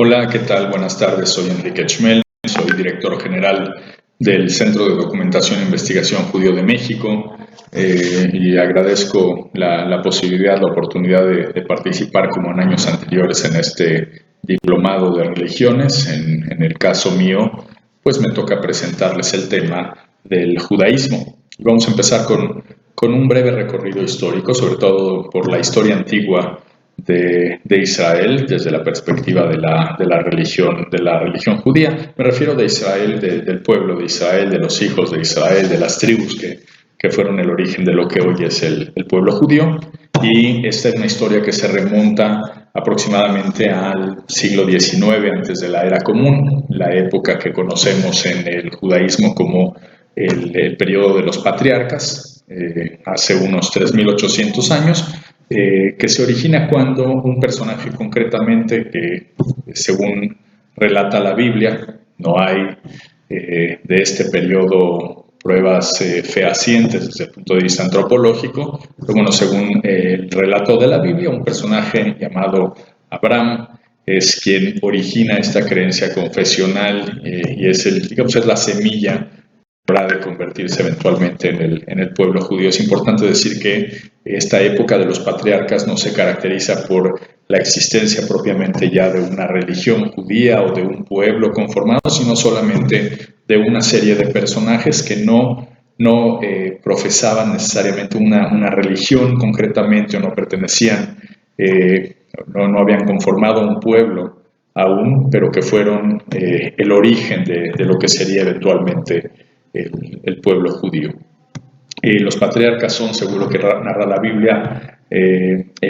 Hola, ¿qué tal? Buenas tardes, soy Enrique Chmel, soy director general del Centro de Documentación e Investigación Judío de México y agradezco la posibilidad, la oportunidad de participar como en años anteriores en este diplomado de religiones. En el caso mío, pues me toca presentarles el tema del judaísmo. Vamos a empezar con un breve recorrido histórico, sobre todo por la historia antigua de Israel desde la perspectiva de la religión judía. Me refiero de Israel, del pueblo de Israel, de los hijos de Israel, de las tribus que fueron el origen de lo que hoy es el pueblo judío. Y esta es una historia que se remonta aproximadamente al siglo XIX, antes de la Era Común, la época que conocemos en el judaísmo como el periodo de los patriarcas, hace unos 3.800 años, que se origina cuando un personaje concretamente que, según relata la Biblia, no hay de este periodo pruebas fehacientes desde el punto de vista antropológico, pero bueno, según el relato de la Biblia, un personaje llamado Abraham es quien origina esta creencia confesional y es es la semilla de convertirse eventualmente en el pueblo judío. Es importante decir que esta época de los patriarcas no se caracteriza por la existencia propiamente ya de una religión judía o de un pueblo conformado, sino solamente de una serie de personajes que no profesaban necesariamente una religión concretamente o no pertenecían, no habían conformado un pueblo aún, pero que fueron el origen de lo que sería eventualmente el pueblo judío. Los patriarcas son, según lo que narra la Biblia,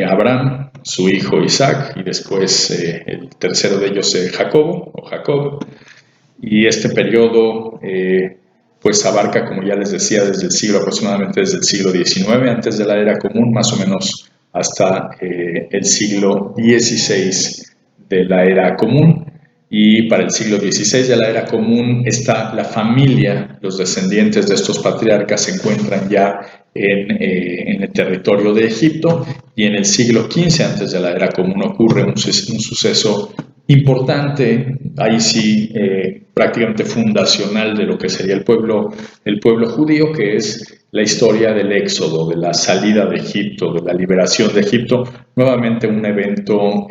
Abraham, su hijo Isaac, y después el tercero de ellos Jacob. Y este periodo pues abarca, como ya les decía, aproximadamente desde el siglo XIX, antes de la Era Común, más o menos hasta el siglo XVI de la Era Común. Y para el siglo XVI de la Era Común, la familia, los descendientes de estos patriarcas se encuentran ya en el territorio de Egipto, y en el siglo XV, antes de la Era Común, ocurre un suceso importante, ahí sí prácticamente fundacional de lo que sería el pueblo judío, que es la historia del éxodo, de la salida de Egipto, de la liberación de Egipto. Nuevamente un evento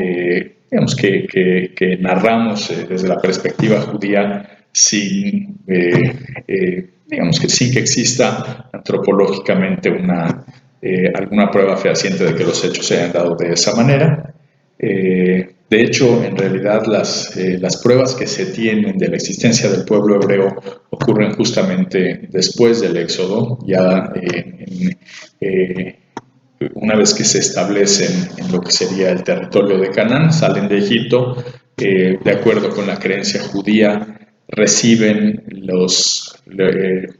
digamos que narramos desde la perspectiva judía sin que exista antropológicamente alguna prueba fehaciente de que los hechos se hayan dado de esa manera. De hecho, en realidad las pruebas que se tienen de la existencia del pueblo hebreo ocurren justamente después del Éxodo, ya una vez que se establecen en lo que sería el territorio de Canaán, salen de Egipto, de acuerdo con la creencia judía, reciben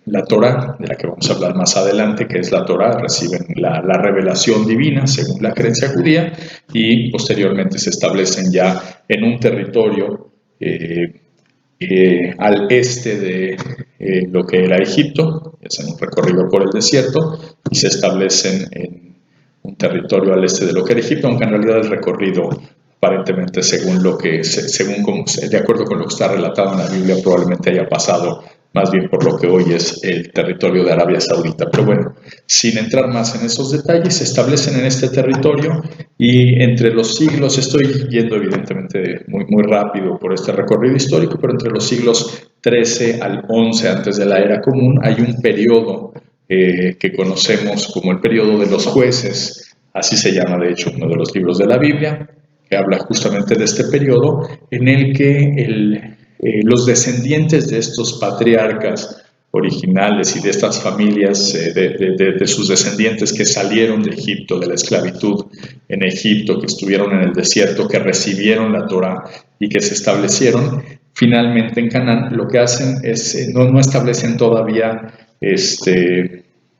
la Torá, de la que vamos a hablar más adelante, que es la Torá, reciben la revelación divina según la creencia judía, y posteriormente se establecen ya en un territorio al este de lo que era Egipto, hacen un recorrido por el desierto y se establecen en un territorio al este de lo que era Egipto, aunque en realidad el recorrido, aparentemente de acuerdo con lo que está relatado en la Biblia, probablemente haya pasado más bien por lo que hoy es el territorio de Arabia Saudita. Pero bueno, sin entrar más en esos detalles, se establecen en este territorio y entre los siglos, estoy yendo evidentemente muy rápido por este recorrido histórico, pero entre los siglos XIII al XI antes de la Era Común hay un periodo que conocemos como el periodo de los jueces, así se llama de hecho uno de los libros de la Biblia, que habla justamente de este periodo en el que los descendientes de estos patriarcas originales y de estas familias, de sus descendientes que salieron de Egipto, de la esclavitud en Egipto, que estuvieron en el desierto, que recibieron la Torá y que se establecieron finalmente en Canaán, lo que hacen es, no establecen todavía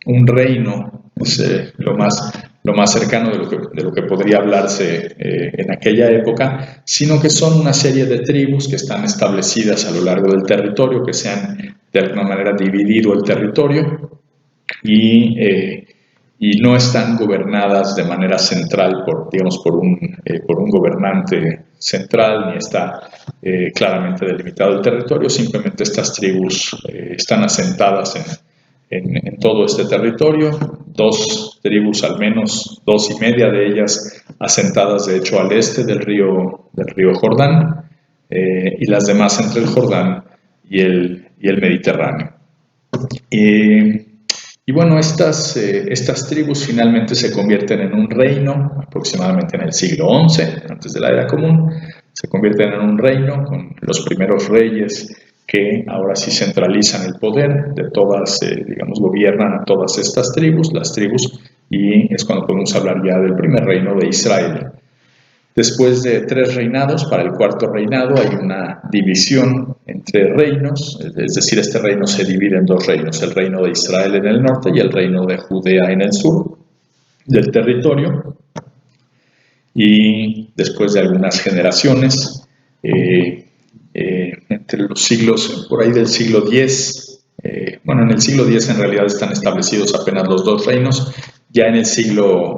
un reino, lo más cercano de lo que podría hablarse en aquella época, sino que son una serie de tribus que están establecidas a lo largo del territorio, que se han de alguna manera dividido el territorio y y no están gobernadas de manera central por un gobernante central, ni está claramente delimitado el territorio. Simplemente estas tribus están asentadas en todo este territorio, 2 tribus al menos, 2 y media de ellas asentadas de hecho al este del río Jordán, y las demás entre el Jordán y el Mediterráneo. Y bueno, estas tribus finalmente se convierten en un reino, aproximadamente en el siglo XI, antes de la Era Común. Se convierten en un reino con los primeros reyes que ahora sí centralizan el poder de todas, gobiernan a todas estas tribus, las tribus, y es cuando podemos hablar ya del primer reino de Israel. Después de 3 reinados, para el 4º reinado hay una división entre reinos, es decir, este reino se divide en 2 reinos, el reino de Israel en el norte y el reino de Judea en el sur del territorio. Y después de algunas generaciones, entre los siglos, por ahí del siglo X, en el siglo X en realidad están establecidos apenas los 2 reinos. Ya en el siglo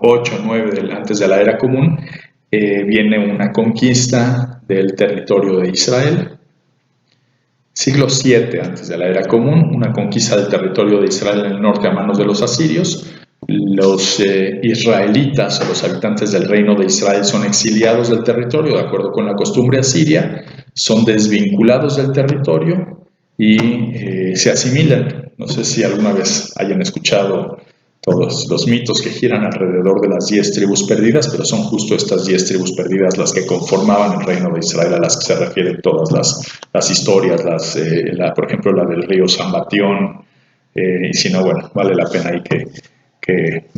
8, 9 antes de la Era Común, viene una conquista del territorio de Israel. Siglo VII antes de la Era Común, una conquista del territorio de Israel en el norte a manos de los asirios. Los israelitas o los habitantes del reino de Israel son exiliados del territorio de acuerdo con la costumbre asiria, son desvinculados del territorio y se asimilan. No sé si alguna vez hayan escuchado todos los mitos que giran alrededor de las 10 tribus perdidas, pero son justo estas 10 tribus perdidas las que conformaban el reino de Israel, a las que se refieren todas las historias, por ejemplo la del río Sambatión, y si no, bueno, vale la pena ahí que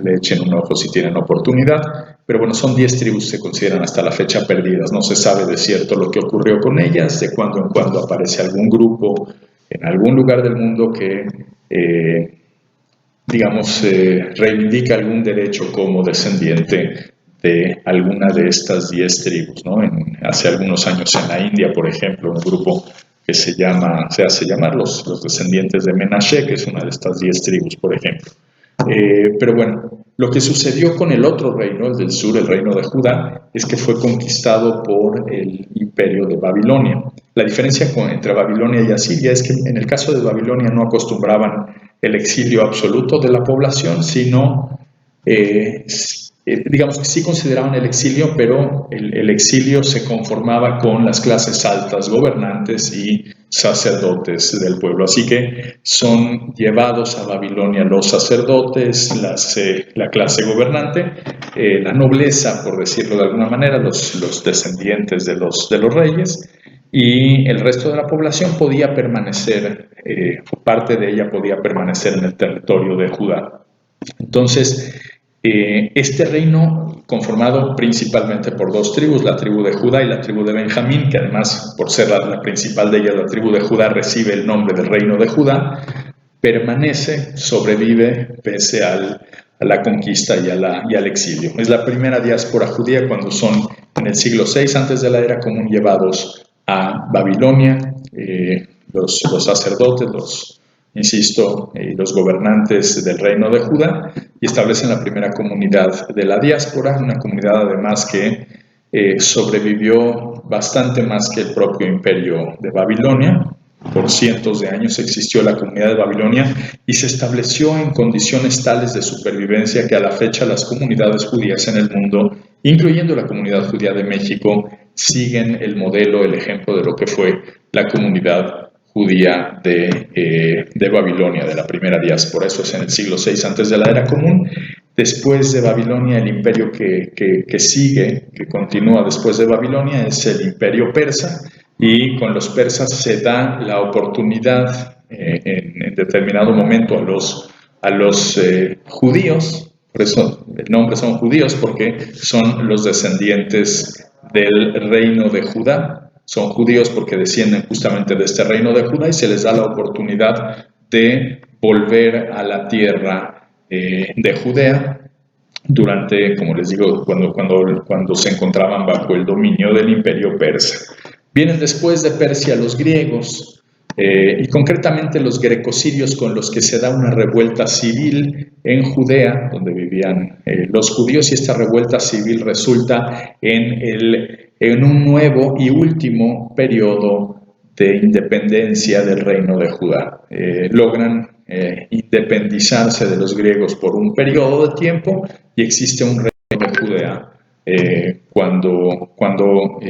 le echen un ojo si tienen oportunidad. Pero bueno, son 10 tribus que se consideran hasta la fecha perdidas. No se sabe de cierto lo que ocurrió con ellas, de cuando en cuando aparece algún grupo en algún lugar del mundo que reivindica algún derecho como descendiente de alguna de estas 10 tribus, ¿no? Hace algunos años en la India, por ejemplo, un grupo que se hace llamar los descendientes de Menashe, que es una de estas 10 tribus, por ejemplo. Pero bueno, lo que sucedió con el otro reino, el del sur, el reino de Judá, es que fue conquistado por el imperio de Babilonia. La diferencia entre Babilonia y Asiria es que en el caso de Babilonia no acostumbraban el exilio absoluto de la población, sino, digamos que sí consideraban el exilio, pero el exilio se conformaba con las clases altas, gobernantes y sacerdotes del pueblo. Así que son llevados a Babilonia los sacerdotes, la clase gobernante, la nobleza, por decirlo de alguna manera, los descendientes de los reyes, y el resto de la población podía permanecer, parte de ella podía permanecer en el territorio de Judá. Entonces, este reino, conformado principalmente por 2 tribus, la tribu de Judá y la tribu de Benjamín, que además, por ser la principal de ellas, la tribu de Judá recibe el nombre del reino de Judá, permanece, sobrevive pese a la conquista y al exilio. Es la primera diáspora judía cuando son en el siglo VI antes de la Era Común llevados a Babilonia, los sacerdotes, los gobernantes del reino de Judá, y establecen la primera comunidad de la diáspora, una comunidad además que sobrevivió bastante más que el propio imperio de Babilonia. Por cientos de años existió la comunidad de Babilonia y se estableció en condiciones tales de supervivencia que a la fecha las comunidades judías en el mundo, incluyendo la comunidad judía de México, siguen el modelo, el ejemplo de lo que fue la comunidad judía de Babilonia, de la primera diáspora. Eso es en el siglo VI antes de la Era Común. Después de Babilonia, el imperio que sigue, que continúa después de Babilonia, es el imperio persa, y con los persas se da la oportunidad en determinado momento a los judíos, por eso el nombre son judíos, porque son los descendientes del reino de Judá. Son judíos porque descienden justamente de este reino de Judá y se les da la oportunidad de volver a la tierra de Judea durante, como les digo, cuando se encontraban bajo el dominio del imperio persa. Vienen después de Persia los griegos. y concretamente los grecosirios con los que se da una revuelta civil en Judea, donde vivían los judíos, y esta revuelta civil resulta en un nuevo y último periodo de independencia del reino de Judá. Logran independizarse de los griegos por un periodo de tiempo y existe un reino de Judea cuando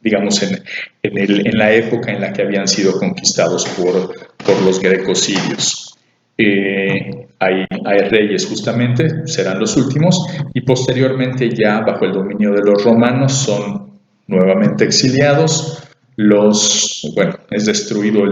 digamos, en la época en la que habían sido conquistados por los grecosirios. Hay reyes justamente, serán los últimos, y posteriormente ya bajo el dominio de los romanos son nuevamente exiliados. Es destruido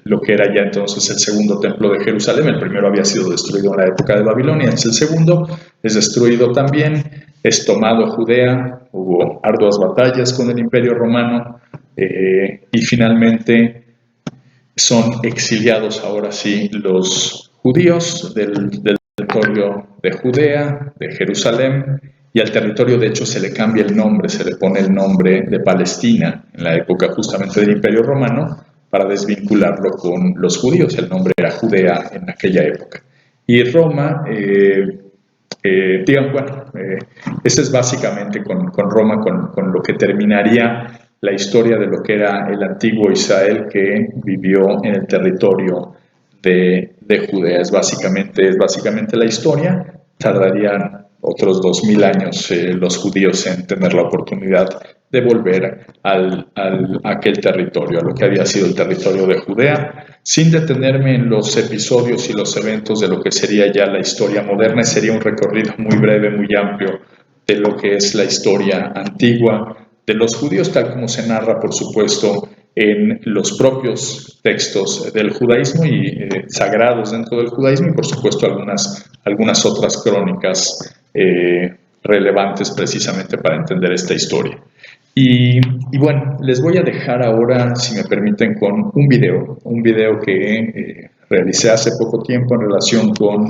lo que era ya entonces el segundo templo de Jerusalén. El primero había sido destruido en la época de Babilonia, el segundo es destruido también, es tomado Judea, hubo arduas batallas con el Imperio Romano y finalmente son exiliados ahora sí los judíos del territorio de Judea, de Jerusalén, y al territorio de hecho se le cambia el nombre, se le pone el nombre de Palestina en la época justamente del Imperio Romano para desvincularlo con los judíos. El nombre era Judea en aquella época. Y Roma, ese es básicamente con Roma, con lo que terminaría la historia de lo que era el antiguo Israel que vivió en el territorio de Judea. Es básicamente la historia. Tardarían otros 2000 años los judíos en tener la oportunidad de volver a aquel territorio, a lo que había sido el territorio de Judea. Sin detenerme en los episodios y los eventos de lo que sería ya la historia moderna, sería un recorrido muy breve, muy amplio de lo que es la historia antigua de los judíos, tal como se narra, por supuesto, en los propios textos del judaísmo y sagrados dentro del judaísmo, y por supuesto algunas otras crónicas relevantes precisamente para entender esta historia. Y bueno, les voy a dejar ahora, si me permiten, con un video que realicé hace poco tiempo en relación con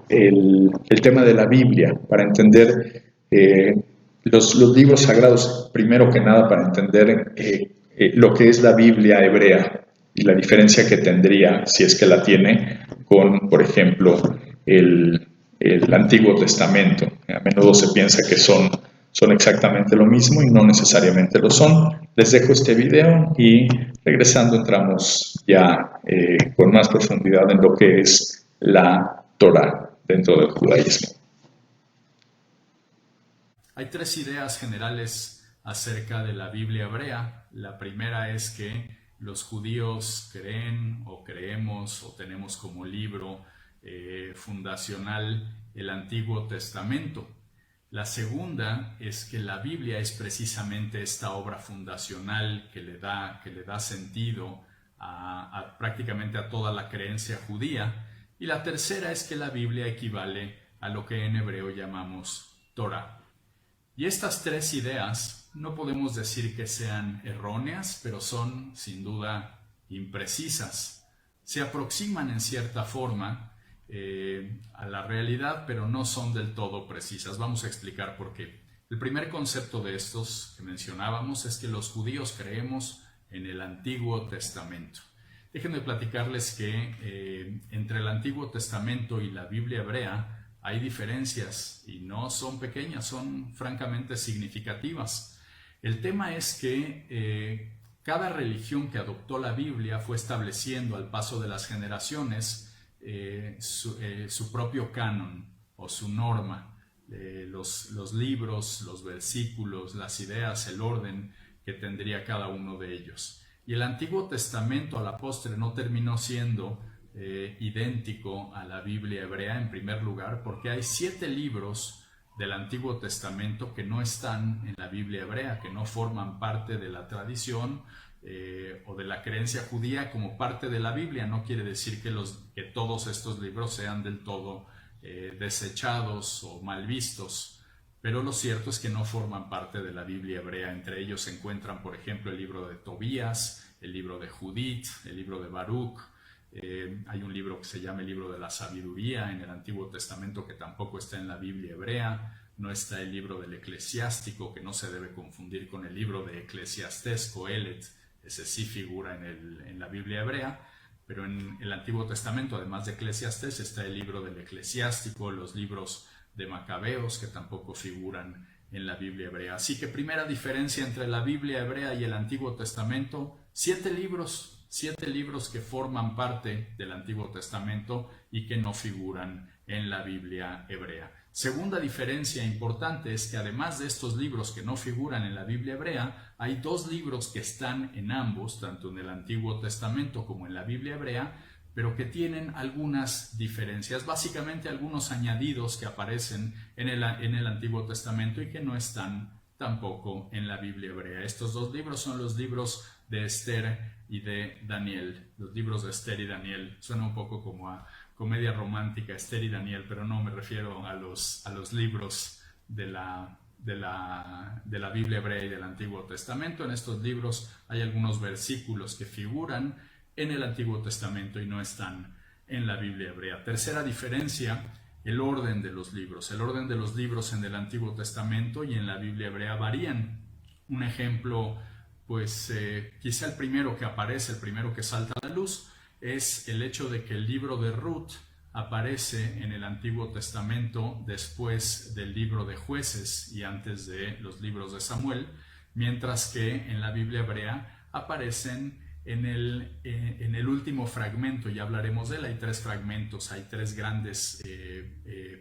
el tema de la Biblia, para entender los libros sagrados, primero que nada para entender lo que es la Biblia hebrea y la diferencia que tendría, si es que la tiene, con, por ejemplo, el Antiguo Testamento. A menudo se piensa que son exactamente lo mismo y no necesariamente lo son. Les dejo este video y regresando entramos ya con más profundidad en lo que es la Torá dentro del judaísmo. Hay tres ideas generales acerca de la Biblia hebrea. La primera es que los judíos creen o creemos o tenemos como libro fundacional el Antiguo Testamento. La segunda es que la Biblia es precisamente esta obra fundacional que le da sentido prácticamente a toda la creencia judía. Y la tercera es que la Biblia equivale a lo que en hebreo llamamos Torah. Y estas tres ideas no podemos decir que sean erróneas, pero son sin duda imprecisas. Se aproximan en cierta forma a la realidad, pero no son del todo precisas. Vamos a explicar por qué. El primer concepto de estos que mencionábamos es que los judíos creemos en el Antiguo Testamento. Déjenme platicarles que entre el Antiguo Testamento y la Biblia hebrea hay diferencias y no son pequeñas, son francamente significativas. El tema es que cada religión que adoptó la Biblia fue estableciendo al paso de las generaciones su propio canon o su norma, los libros, los versículos, las ideas, el orden que tendría cada uno de ellos. Y el Antiguo Testamento a la postre no terminó siendo idéntico a la Biblia hebrea, en primer lugar, porque hay 7 libros del Antiguo Testamento que no están en la Biblia hebrea, que no forman parte de la tradición o de la creencia judía como parte de la Biblia. No quiere decir que todos estos libros sean del todo desechados o mal vistos, pero lo cierto es que no forman parte de la Biblia hebrea. Entre ellos se encuentran, por ejemplo, el libro de Tobías, el libro de Judith, el libro de Baruch. Hay un libro que se llama el libro de la sabiduría en el Antiguo Testamento que tampoco está en la Biblia hebrea. No está el libro del Eclesiástico, que no se debe confundir con el libro de Eclesiastés, Coelet, ese sí figura en la Biblia hebrea, pero en el Antiguo Testamento, además de Eclesiastés, está el libro del Eclesiástico, los libros de Macabeos, que tampoco figuran en la Biblia hebrea. Así que primera diferencia entre la Biblia hebrea y el Antiguo Testamento: 7 libros que forman parte del Antiguo Testamento y que no figuran en la Biblia hebrea. Segunda diferencia importante es que además de estos libros que no figuran en la Biblia hebrea, hay 2 libros que están en ambos, tanto en el Antiguo Testamento como en la Biblia hebrea, pero que tienen algunas diferencias, básicamente algunos añadidos que aparecen en el Antiguo Testamento y que no están tampoco en la Biblia hebrea. Estos 2 libros son los libros de Esther y de Daniel. Los libros de Esther y Daniel suena un poco como a comedia romántica, Esther y Daniel, pero no, me refiero a los libros de la Biblia hebrea y del Antiguo Testamento. En estos libros hay algunos versículos que figuran en el Antiguo Testamento y no están en la Biblia hebrea. Tercera diferencia: el orden de los libros. El orden de los libros en el Antiguo Testamento y en la Biblia hebrea varían. Un ejemplo, pues quizá el primero que aparece, el primero que salta a la luz, es el hecho de que el libro de Ruth aparece en el Antiguo Testamento después del libro de Jueces y antes de los libros de Samuel, mientras que en la Biblia hebrea aparecen en el último fragmento. Ya hablaremos de él. Hay 3 fragmentos, hay 3 grandes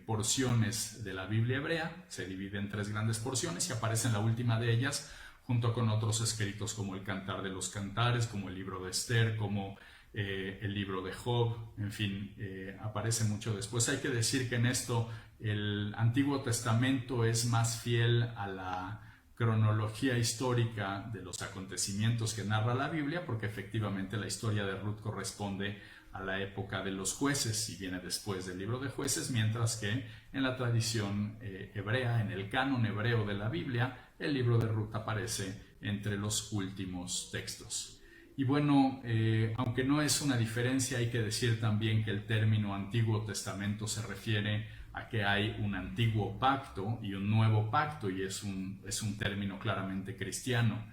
porciones de la Biblia hebrea, se divide en 3 grandes porciones y aparece en la última de ellas, junto con otros escritos como el Cantar de los Cantares, como el libro de Esther, como el libro de Job, en fin, aparece mucho después. Hay que decir que en esto el Antiguo Testamento es más fiel a la cronología histórica de los acontecimientos que narra la Biblia, porque efectivamente la historia de Ruth corresponde a la época de los jueces y viene después del libro de Jueces, mientras que en la tradición hebrea, en el canon hebreo de la Biblia, el libro de Ruth aparece entre los últimos textos. Y bueno, aunque no es una diferencia, hay que decir también que el término Antiguo Testamento se refiere a que hay un antiguo pacto y un nuevo pacto, y es un término claramente cristiano.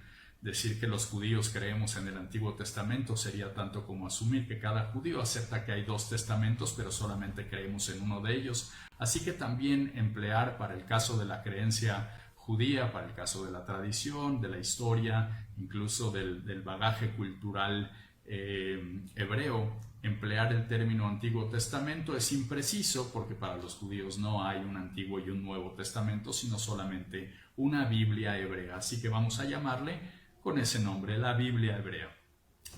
Decir que los judíos creemos en el Antiguo Testamento sería tanto como asumir que cada judío acepta que hay 2 testamentos, pero solamente creemos en uno de ellos. Así que también emplear para el caso de la creencia judía, para el caso de la tradición, de la historia, incluso del bagaje cultural hebreo, emplear el término Antiguo Testamento es impreciso, porque para los judíos no hay un Antiguo y un Nuevo Testamento, sino solamente una Biblia hebrea. Así que vamos a llamarle con ese nombre, la Biblia hebrea.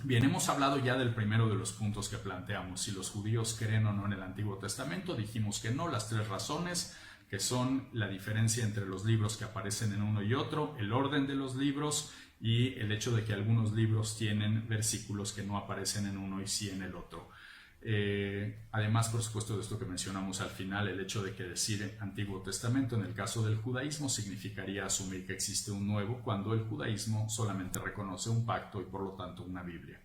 Bien, hemos hablado ya del primero de los puntos que planteamos, si los judíos creen o no en el Antiguo Testamento. Dijimos que no, las 3 razones, que son la diferencia entre los libros que aparecen en uno y otro, el orden de los libros y el hecho de que algunos libros tienen versículos que no aparecen en uno y sí en el otro. Además, por supuesto, de esto que mencionamos al final, el hecho de que decir Antiguo Testamento en el caso del judaísmo significaría asumir que existe un nuevo, cuando el judaísmo solamente reconoce un pacto y por lo tanto una Biblia.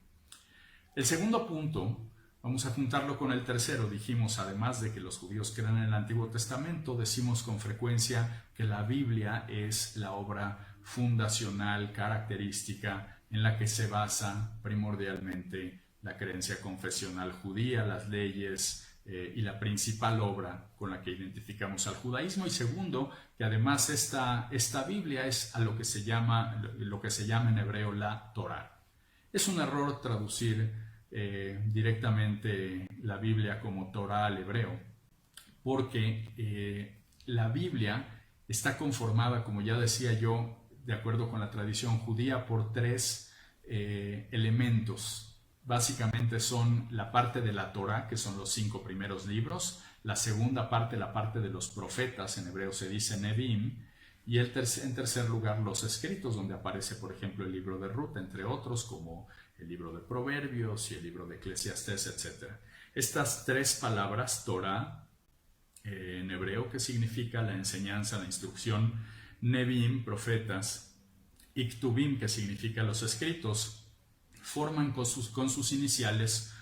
El segundo punto, vamos a juntarlo con el tercero. Dijimos, además de que los judíos creen en el Antiguo Testamento, decimos con frecuencia que la Biblia es la obra fundacional, característica, en la que se basa primordialmente la creencia confesional judía, las leyes y la principal obra con la que identificamos al judaísmo. Y segundo, que además esta Biblia es a lo que se llama en hebreo la Torá. Es un error traducir directamente la Biblia como Torá al hebreo, porque la Biblia está conformada, como ya decía yo, de acuerdo con la tradición judía, por 3 elementos. Básicamente son la parte de la Torá, que son los 5 primeros libros, la segunda parte, la parte de los profetas, en hebreo se dice Nevi'im, y en tercer lugar los escritos, donde aparece por ejemplo el libro de Ruth, entre otros, como el libro de Proverbios y el libro de Eclesiastés, etc. Estas 3 palabras, Torá, en hebreo, que significa la enseñanza, la instrucción, Nevi'im, profetas, y Ktubim, que significa los escritos, forman con sus iniciales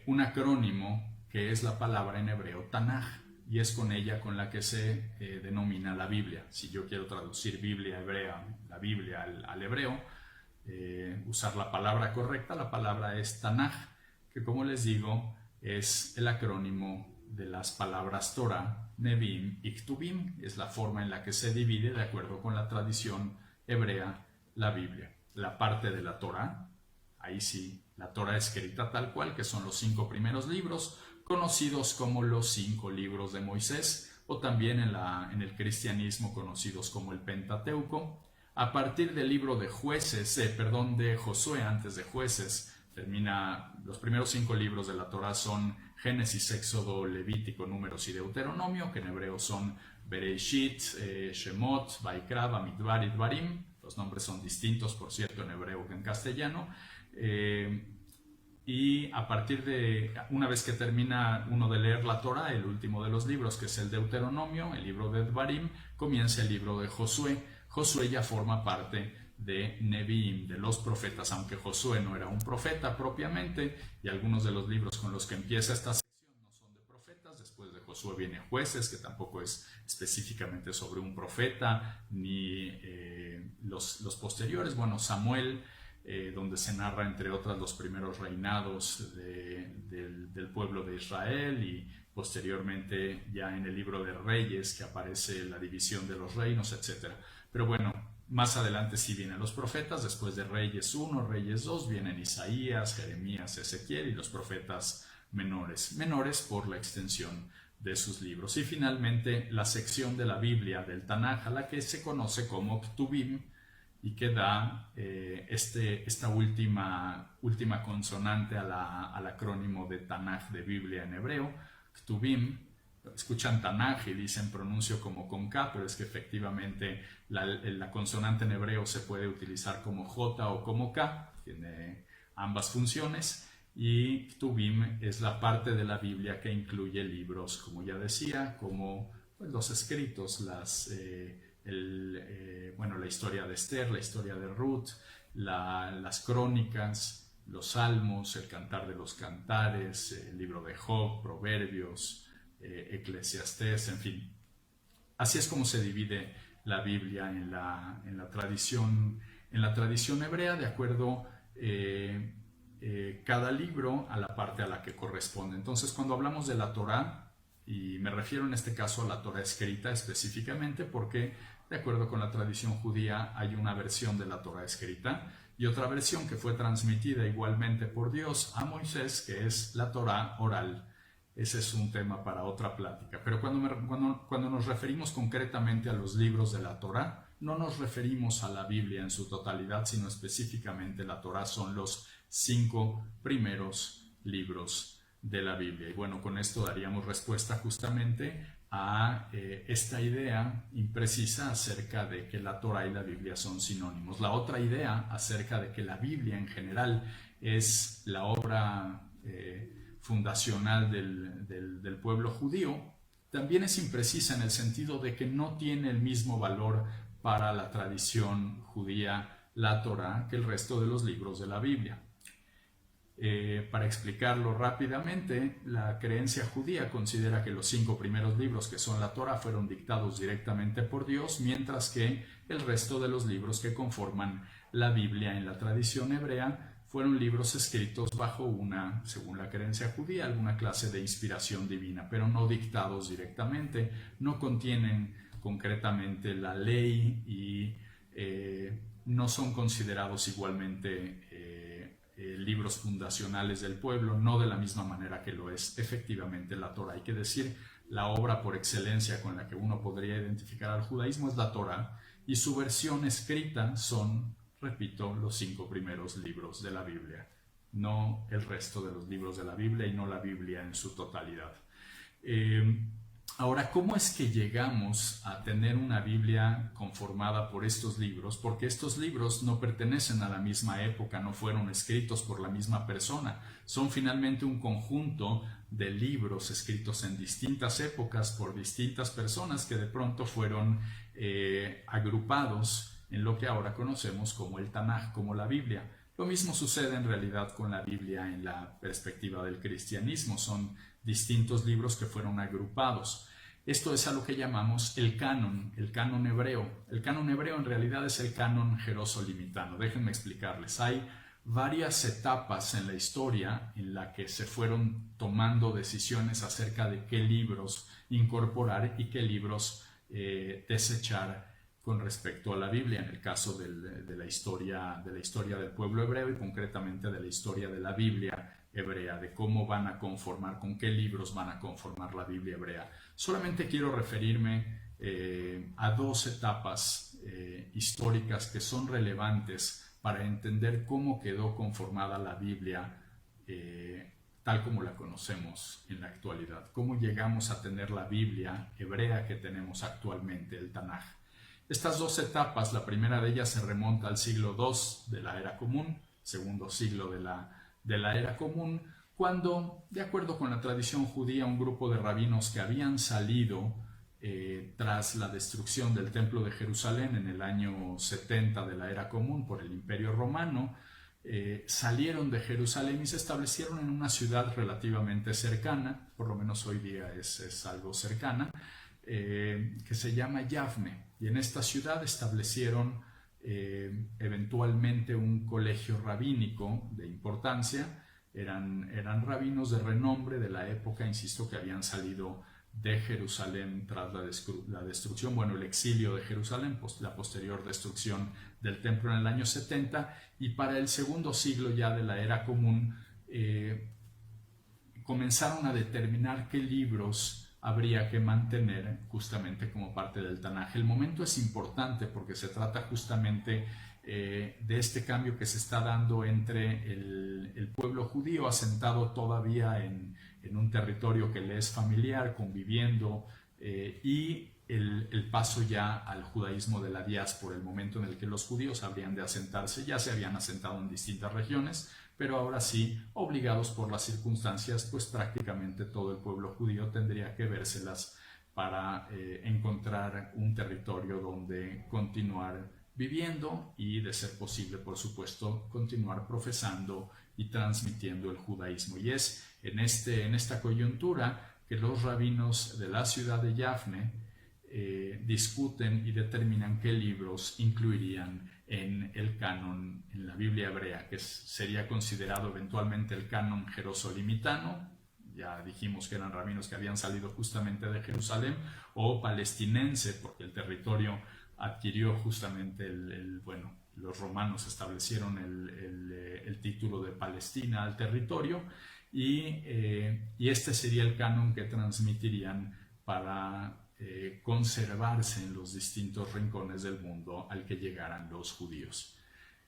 un acrónimo que es la palabra en hebreo Tanaj, y es con ella con la que se denomina la Biblia. Si yo quiero traducir Biblia hebrea, la Biblia al hebreo, usar la palabra correcta, la palabra es Tanaj, que como les digo es el acrónimo de las palabras Torah, Nevi'im y Ktubim. Es la forma en la que se divide, de acuerdo con la tradición hebrea, la Biblia. La parte de la Torah, ahí sí, la Torah escrita tal cual, que son los 5 primeros libros, conocidos como los 5 libros de Moisés, o también en el cristianismo conocidos como el Pentateuco. A partir del libro de de Josué, antes de Jueces, los primeros 5 libros de la Torah son Génesis, Éxodo, Levítico, Números y Deuteronomio, que en hebreo son Bereshit, Shemot, Vaikra, Bamidbar y Dvarim. Los nombres son distintos, por cierto, en hebreo que en castellano. Y a partir una vez que termina uno de leer la Torah, el último de los libros, que es el Deuteronomio, el libro de Dvarim, comienza el libro de Josué. Josué ya forma parte de Nevi'im, de los profetas, aunque Josué no era un profeta propiamente, y algunos de los libros con los que empieza esta sección no son de profetas. Después de Josué viene Jueces, que tampoco es específicamente sobre un profeta, ni los posteriores, bueno, Samuel, donde se narra, entre otras, los primeros reinados del pueblo de Israel, y posteriormente ya en el libro de Reyes, que aparece la división de los reinos, etc. Pero bueno, más adelante sí vienen los profetas. Después de Reyes 1, Reyes 2, vienen Isaías, Jeremías, Ezequiel y los profetas menores por la extensión de sus libros. Y finalmente la sección de la Biblia del Tanaj, a la que se conoce como Ktubim, y que da esta última consonante al acrónimo de Tanaj, de Biblia en hebreo, Ktubim. Escuchan Tanaj y dicen pronuncio como con K, pero es que efectivamente la consonante en hebreo se puede utilizar como J o como K, tiene ambas funciones. Y Ktubim es la parte de la Biblia que incluye libros, como ya decía, como los escritos, la historia de Esther, la historia de Ruth, las crónicas, los salmos, el cantar de los cantares, el libro de Job, Proverbios, Eclesiastés, en fin. Así es como se divide la Biblia en la tradición hebrea, de acuerdo cada libro a la parte a la que corresponde. Entonces, cuando hablamos de la Torá, y me refiero en este caso a la Torá escrita específicamente, porque de acuerdo con la tradición judía hay una versión de la Torá escrita y otra versión que fue transmitida igualmente por Dios a Moisés, que es la Torá oral. Ese es un tema para otra plática. Pero cuando nos referimos concretamente a los libros de la Torá, no nos referimos a la Biblia en su totalidad, sino específicamente la Torá son los 5 primeros libros de la Biblia. Y bueno, con esto daríamos respuesta justamente a esta idea imprecisa acerca de que la Torá y la Biblia son sinónimos. La otra idea acerca de que la Biblia en general es la obra fundacional del pueblo judío, también es imprecisa en el sentido de que no tiene el mismo valor para la tradición judía, la Torá, que el resto de los libros de la Biblia. Para explicarlo rápidamente, la creencia judía considera que los 5 primeros libros, que son la Torá, fueron dictados directamente por Dios, mientras que el resto de los libros que conforman la Biblia en la tradición hebrea fueron libros escritos bajo según la creencia judía, alguna clase de inspiración divina, pero no dictados directamente, no contienen concretamente la ley y no son considerados igualmente libros fundacionales del pueblo, no de la misma manera que lo es efectivamente la Torá. Hay que decir, la obra por excelencia con la que uno podría identificar al judaísmo es la Torá, y su versión escrita son, repito, los 5 primeros libros de la Biblia, no el resto de los libros de la Biblia y no la Biblia en su totalidad. Ahora, ¿cómo es que llegamos a tener una Biblia conformada por estos libros? Porque estos libros no pertenecen a la misma época, no fueron escritos por la misma persona. Son finalmente un conjunto de libros escritos en distintas épocas por distintas personas que de pronto fueron agrupados en lo que ahora conocemos como el Tanaj, como la Biblia. Lo mismo sucede en realidad con la Biblia en la perspectiva del cristianismo. Son distintos libros que fueron agrupados. Esto es a lo que llamamos el canon hebreo. El canon hebreo en realidad es el canon jerosolimitano. Déjenme explicarles. Hay varias etapas en la historia en la que se fueron tomando decisiones acerca de qué libros incorporar y qué libros desechar con respecto a la Biblia, en el caso de la historia del pueblo hebreo y concretamente de la historia de la Biblia hebrea, de cómo van a conformar, con qué libros van a conformar la Biblia hebrea. Solamente quiero referirme a dos etapas históricas que son relevantes para entender cómo quedó conformada la Biblia tal como la conocemos en la actualidad, cómo llegamos a tener la Biblia hebrea que tenemos actualmente, el Tanaj. Estas dos etapas, la primera de ellas se remonta al siglo II de la Era Común, segundo siglo de la Era Común, cuando, de acuerdo con la tradición judía, un grupo de rabinos que habían salido tras la destrucción del Templo de Jerusalén en el año 70 de la Era Común por el Imperio Romano, salieron de Jerusalén y se establecieron en una ciudad relativamente cercana, por lo menos hoy día es algo cercana, que se llama Yavne. Y en esta ciudad establecieron eventualmente un colegio rabínico de importancia. Eran rabinos de renombre de la época, insisto, que habían salido de Jerusalén tras la destrucción, el exilio de Jerusalén, la posterior destrucción del templo en el año 70, y para el segundo siglo ya de la Era Común comenzaron a determinar qué libros habría que mantener justamente como parte del Tanaj. El momento es importante porque se trata justamente de este cambio que se está dando entre el pueblo judío asentado todavía en un territorio que le es familiar, conviviendo, y el paso ya al judaísmo de la diáspora, el momento en el que los judíos habrían de asentarse. Ya se habían asentado en distintas regiones, pero ahora sí, obligados por las circunstancias, pues prácticamente todo el pueblo judío tendría que vérselas para encontrar un territorio donde continuar viviendo y, de ser posible, por supuesto, continuar profesando y transmitiendo el judaísmo. Y es en esta coyuntura que los rabinos de la ciudad de Yavne discuten y determinan qué libros incluirían en el canon, en la Biblia hebrea, que sería considerado eventualmente el canon jerosolimitano. Ya dijimos que eran rabinos que habían salido justamente de Jerusalén, o palestinense, porque el territorio adquirió justamente los romanos establecieron el título de Palestina al territorio, y este sería el canon que transmitirían para conservarse en los distintos rincones del mundo al que llegaran los judíos.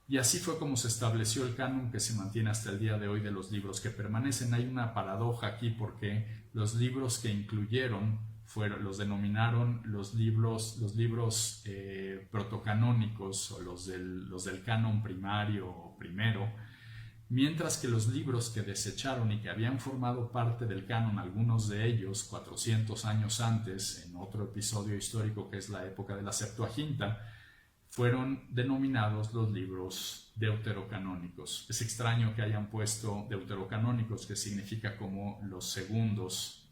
Y así fue como se estableció el canon que se mantiene hasta el día de hoy de los libros que permanecen. Hay una paradoja aquí porque los libros que incluyeron los denominaron los libros protocanónicos, o los del canon primario o primero, mientras que los libros que desecharon y que habían formado parte del canon, algunos de ellos 400 años antes, en otro episodio histórico que es la época de la Septuaginta, fueron denominados los libros deuterocanónicos. Es extraño que hayan puesto deuterocanónicos, que significa como los segundos,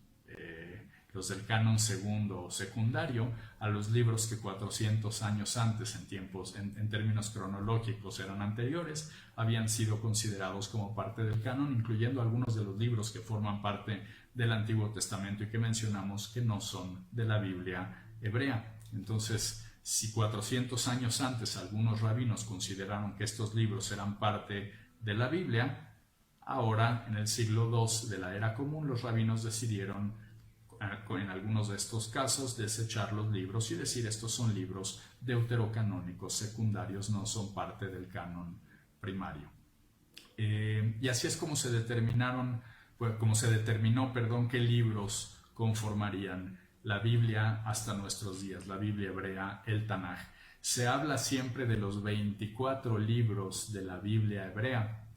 los del canon segundo o secundario, a los libros que 400 años antes, en términos cronológicos, eran anteriores, habían sido considerados como parte del canon, incluyendo algunos de los libros que forman parte del Antiguo Testamento y que mencionamos que no son de la Biblia hebrea. Entonces, si 400 años antes algunos rabinos consideraron que estos libros eran parte de la Biblia, ahora, en el siglo II de la Era Común, los rabinos decidieron, en algunos de estos casos, desechar los libros y decir: estos son libros deuterocanónicos secundarios, no son parte del canon primario. Y así es como se determinó, qué libros conformarían la Biblia hasta nuestros días, la Biblia hebrea, el Tanaj. Se habla siempre de los 24 libros de la Biblia hebrea,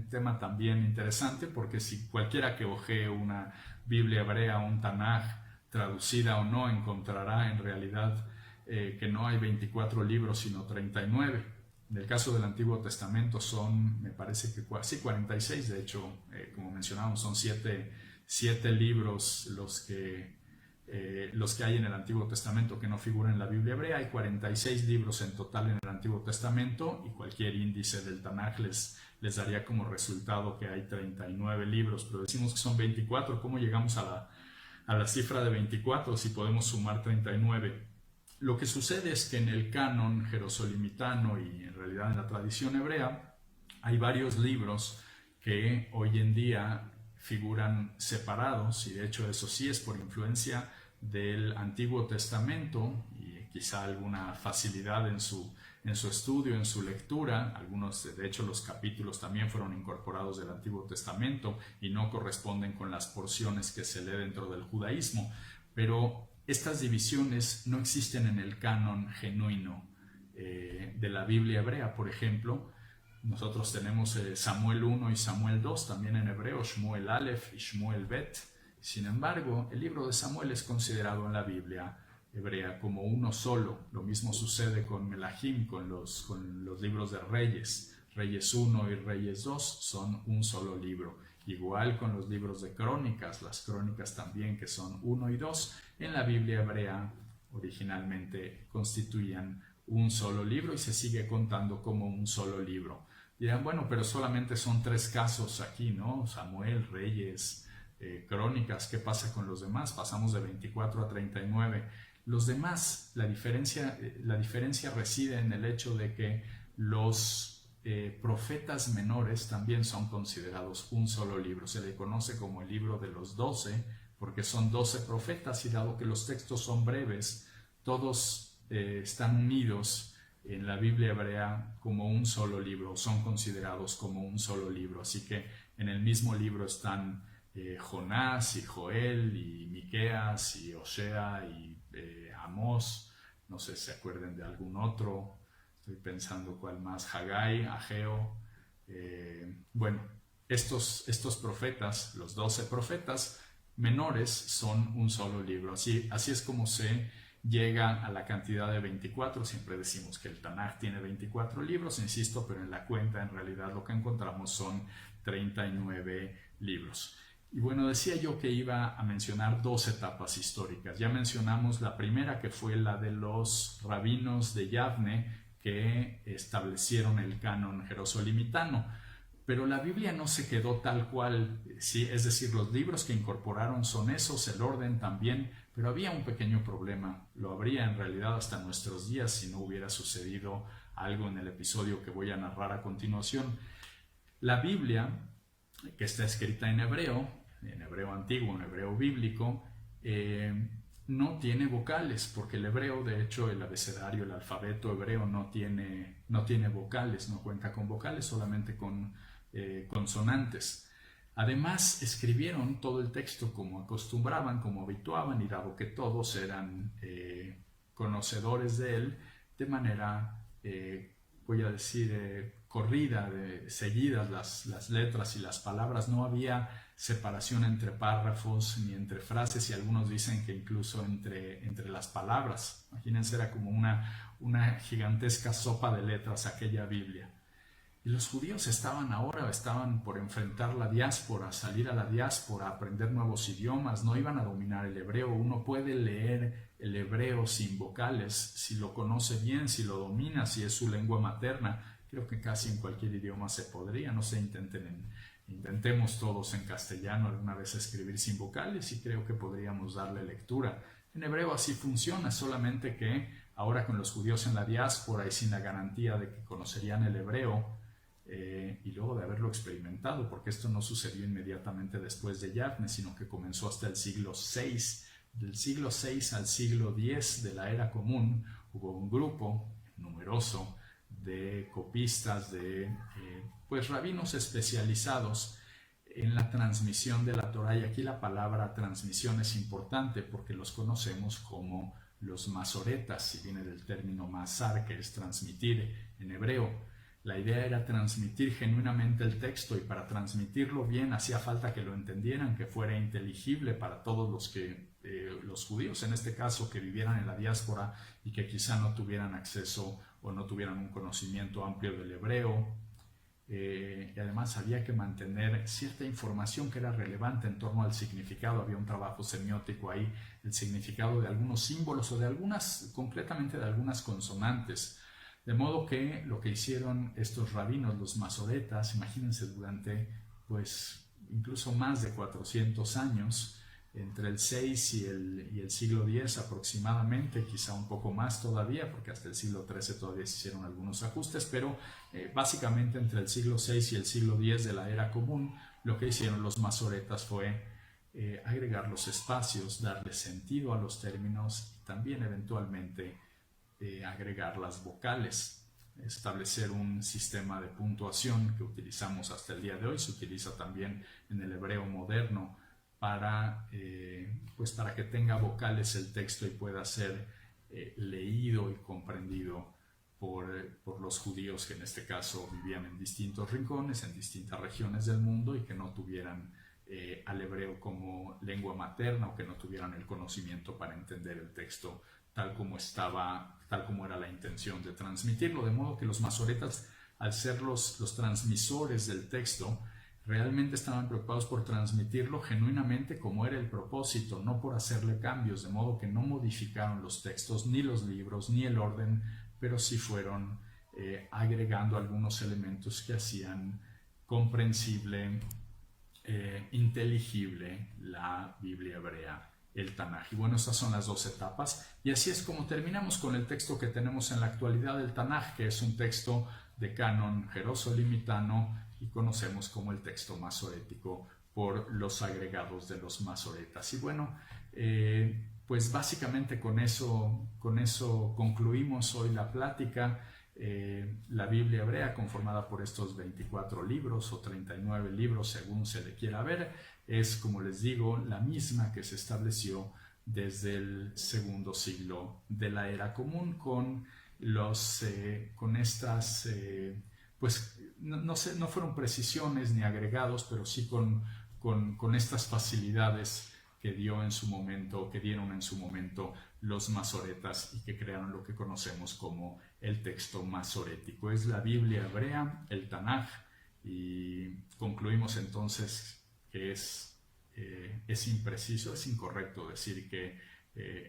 tema también interesante, porque si cualquiera que ojee una Biblia hebrea, un Tanaj, traducida o no, encontrará en realidad que no hay 24 libros, sino 39. En el caso del Antiguo Testamento son, me parece que sí, 46, de hecho, como mencionamos, son siete libros los que los que hay en el Antiguo Testamento que no figuran en la Biblia hebrea. Hay 46 libros en total en el Antiguo Testamento y cualquier índice del Tanaj les daría como resultado que hay 39 libros, pero decimos que son 24. ¿Cómo llegamos a la cifra de 24 si podemos sumar 39? Lo que sucede es que en el canon jerosolimitano y en realidad en la tradición hebrea hay varios libros que hoy en día figuran separados, y de hecho eso sí es por influencia del Antiguo Testamento y quizá alguna facilidad en su estudio, en su lectura. Algunos, de hecho, los capítulos también fueron incorporados del Antiguo Testamento y no corresponden con las porciones que se lee dentro del judaísmo, pero estas divisiones no existen en el canon genuino de la Biblia hebrea. Por ejemplo, nosotros tenemos Samuel 1 y Samuel 2 también en hebreo, Shmuel Aleph y Shmuel Bet. Sin embargo, el libro de Samuel es considerado en la Biblia hebrea como uno solo. Lo mismo sucede con Melahim, con los libros de Reyes. Reyes 1 y Reyes 2 son un solo libro. Igual con los libros de Crónicas, las Crónicas también, que son 1 y 2, en la Biblia hebrea originalmente constituían un solo libro y se sigue contando como un solo libro. Dirán, bueno, pero solamente son 3 casos aquí, ¿no? Samuel, Reyes, Crónicas. ¿Qué pasa con los demás? Pasamos de 24 a 39. Los demás, la diferencia reside en el hecho de que los profetas menores también son considerados un solo libro. Se le conoce como el libro de los 12 porque son 12 profetas, y dado que los textos son breves, todos están unidos en la Biblia hebrea como un solo libro, son considerados como un solo libro. Así que en el mismo libro están Jonás y Joel y Miqueas y Osea y Amós. No sé si se acuerden de algún otro. Estoy pensando cuál más. Hagai, Ageo. Bueno, estos profetas, los 12 profetas menores, son un solo libro. Así es como se llega a la cantidad de 24. Siempre decimos que el Tanaj tiene 24 libros, insisto, pero en la cuenta en realidad lo que encontramos son 39 libros. Y bueno, decía yo que iba a mencionar 2 etapas históricas. Ya mencionamos la primera, que fue la de los rabinos de Yavne, que establecieron el canon jerosolimitano. Pero la Biblia no se quedó tal cual, ¿sí? Es decir, los libros que incorporaron son esos, el orden también, pero había un pequeño problema. Lo habría en realidad hasta nuestros días si no hubiera sucedido algo en el episodio que voy a narrar a continuación. La Biblia, que está escrita en hebreo antiguo, en hebreo bíblico, no tiene vocales, porque el hebreo, de hecho, el abecedario, el alfabeto hebreo no tiene vocales, no cuenta con vocales, solamente con consonantes. Además, escribieron todo el texto como acostumbraban, como habituaban, y dado que todos eran conocedores de él, de manera, voy a decir, corrida, seguidas las letras y las palabras. No había separación entre párrafos ni entre frases, y algunos dicen que incluso entre las palabras. Imagínense, era como una gigantesca sopa de letras aquella Biblia. Y los judíos estaban por enfrentar la diáspora, salir a la diáspora, aprender nuevos idiomas, no iban a dominar el hebreo. Uno puede leer el hebreo sin vocales si lo conoce bien, si lo domina, si es su lengua materna. Creo que casi en cualquier idioma se podría. No sé, intentemos todos en castellano alguna vez escribir sin vocales y creo que podríamos darle lectura. En hebreo así funciona, solamente que ahora con los judíos en la diáspora y sin la garantía de que conocerían el hebreo, y luego de haberlo experimentado, porque esto no sucedió inmediatamente después de Yavne, sino que comenzó hasta el siglo VI. Del siglo VI al siglo X de la era común hubo un grupo numeroso de copistas, de rabinos especializados en la transmisión de la Torá. Y aquí la palabra transmisión es importante porque los conocemos como los masoretas, y viene del término masar, que es transmitir en hebreo. La idea era transmitir genuinamente el texto, y para transmitirlo bien hacía falta que lo entendieran, que fuera inteligible para todos los judíos, en este caso, que vivieran en la diáspora y que quizá no tuvieran acceso o no tuvieran un conocimiento amplio del hebreo. y además había que mantener cierta información que era relevante en torno al significado. Había un trabajo semiótico ahí, el significado de algunos símbolos o de completamente de algunas consonantes. De modo que lo que hicieron estos rabinos, los masoretas, imagínense, durante pues incluso más de 400 años, entre el 6 y el siglo X aproximadamente, quizá un poco más todavía, porque hasta el siglo XIII todavía se hicieron algunos ajustes, pero básicamente entre el siglo VI y el siglo X de la era común, lo que hicieron los masoretas fue agregar los espacios, darle sentido a los términos y también eventualmente agregar las vocales, establecer un sistema de puntuación que utilizamos hasta el día de hoy. Se utiliza también en el hebreo moderno para que tenga vocales el texto y pueda ser leído y comprendido por los judíos que en este caso vivían en distintos rincones, en distintas regiones del mundo y que no tuvieran al hebreo como lengua materna o que no tuvieran el conocimiento para entender el texto tal como era la intención de transmitirlo. De modo que los masoretas, al ser los transmisores del texto, realmente estaban preocupados por transmitirlo genuinamente como era el propósito, no por hacerle cambios, de modo que no modificaron los textos, ni los libros, ni el orden, pero sí fueron agregando algunos elementos que hacían comprensible, inteligible la Biblia hebrea, el Tanaj. Y bueno, estas son las dos etapas, y así es como terminamos con el texto que tenemos en la actualidad, el Tanaj, que es un texto de canon jerosolimitano y conocemos como el texto masorético por los agregados de los masoretas. Y bueno, pues básicamente con eso concluimos hoy la plática. La Biblia hebrea, conformada por estos 24 libros o 39 libros según se le quiera ver, es, como les digo, la misma que se estableció desde el segundo siglo de la era común, con estas pues no fueron precisiones ni agregados, pero sí con estas facilidades que dieron en su momento los masoretas y que crearon lo que conocemos como el texto masorético. Es la Biblia hebrea, el Tanaj, y concluimos entonces que es impreciso, es incorrecto decir que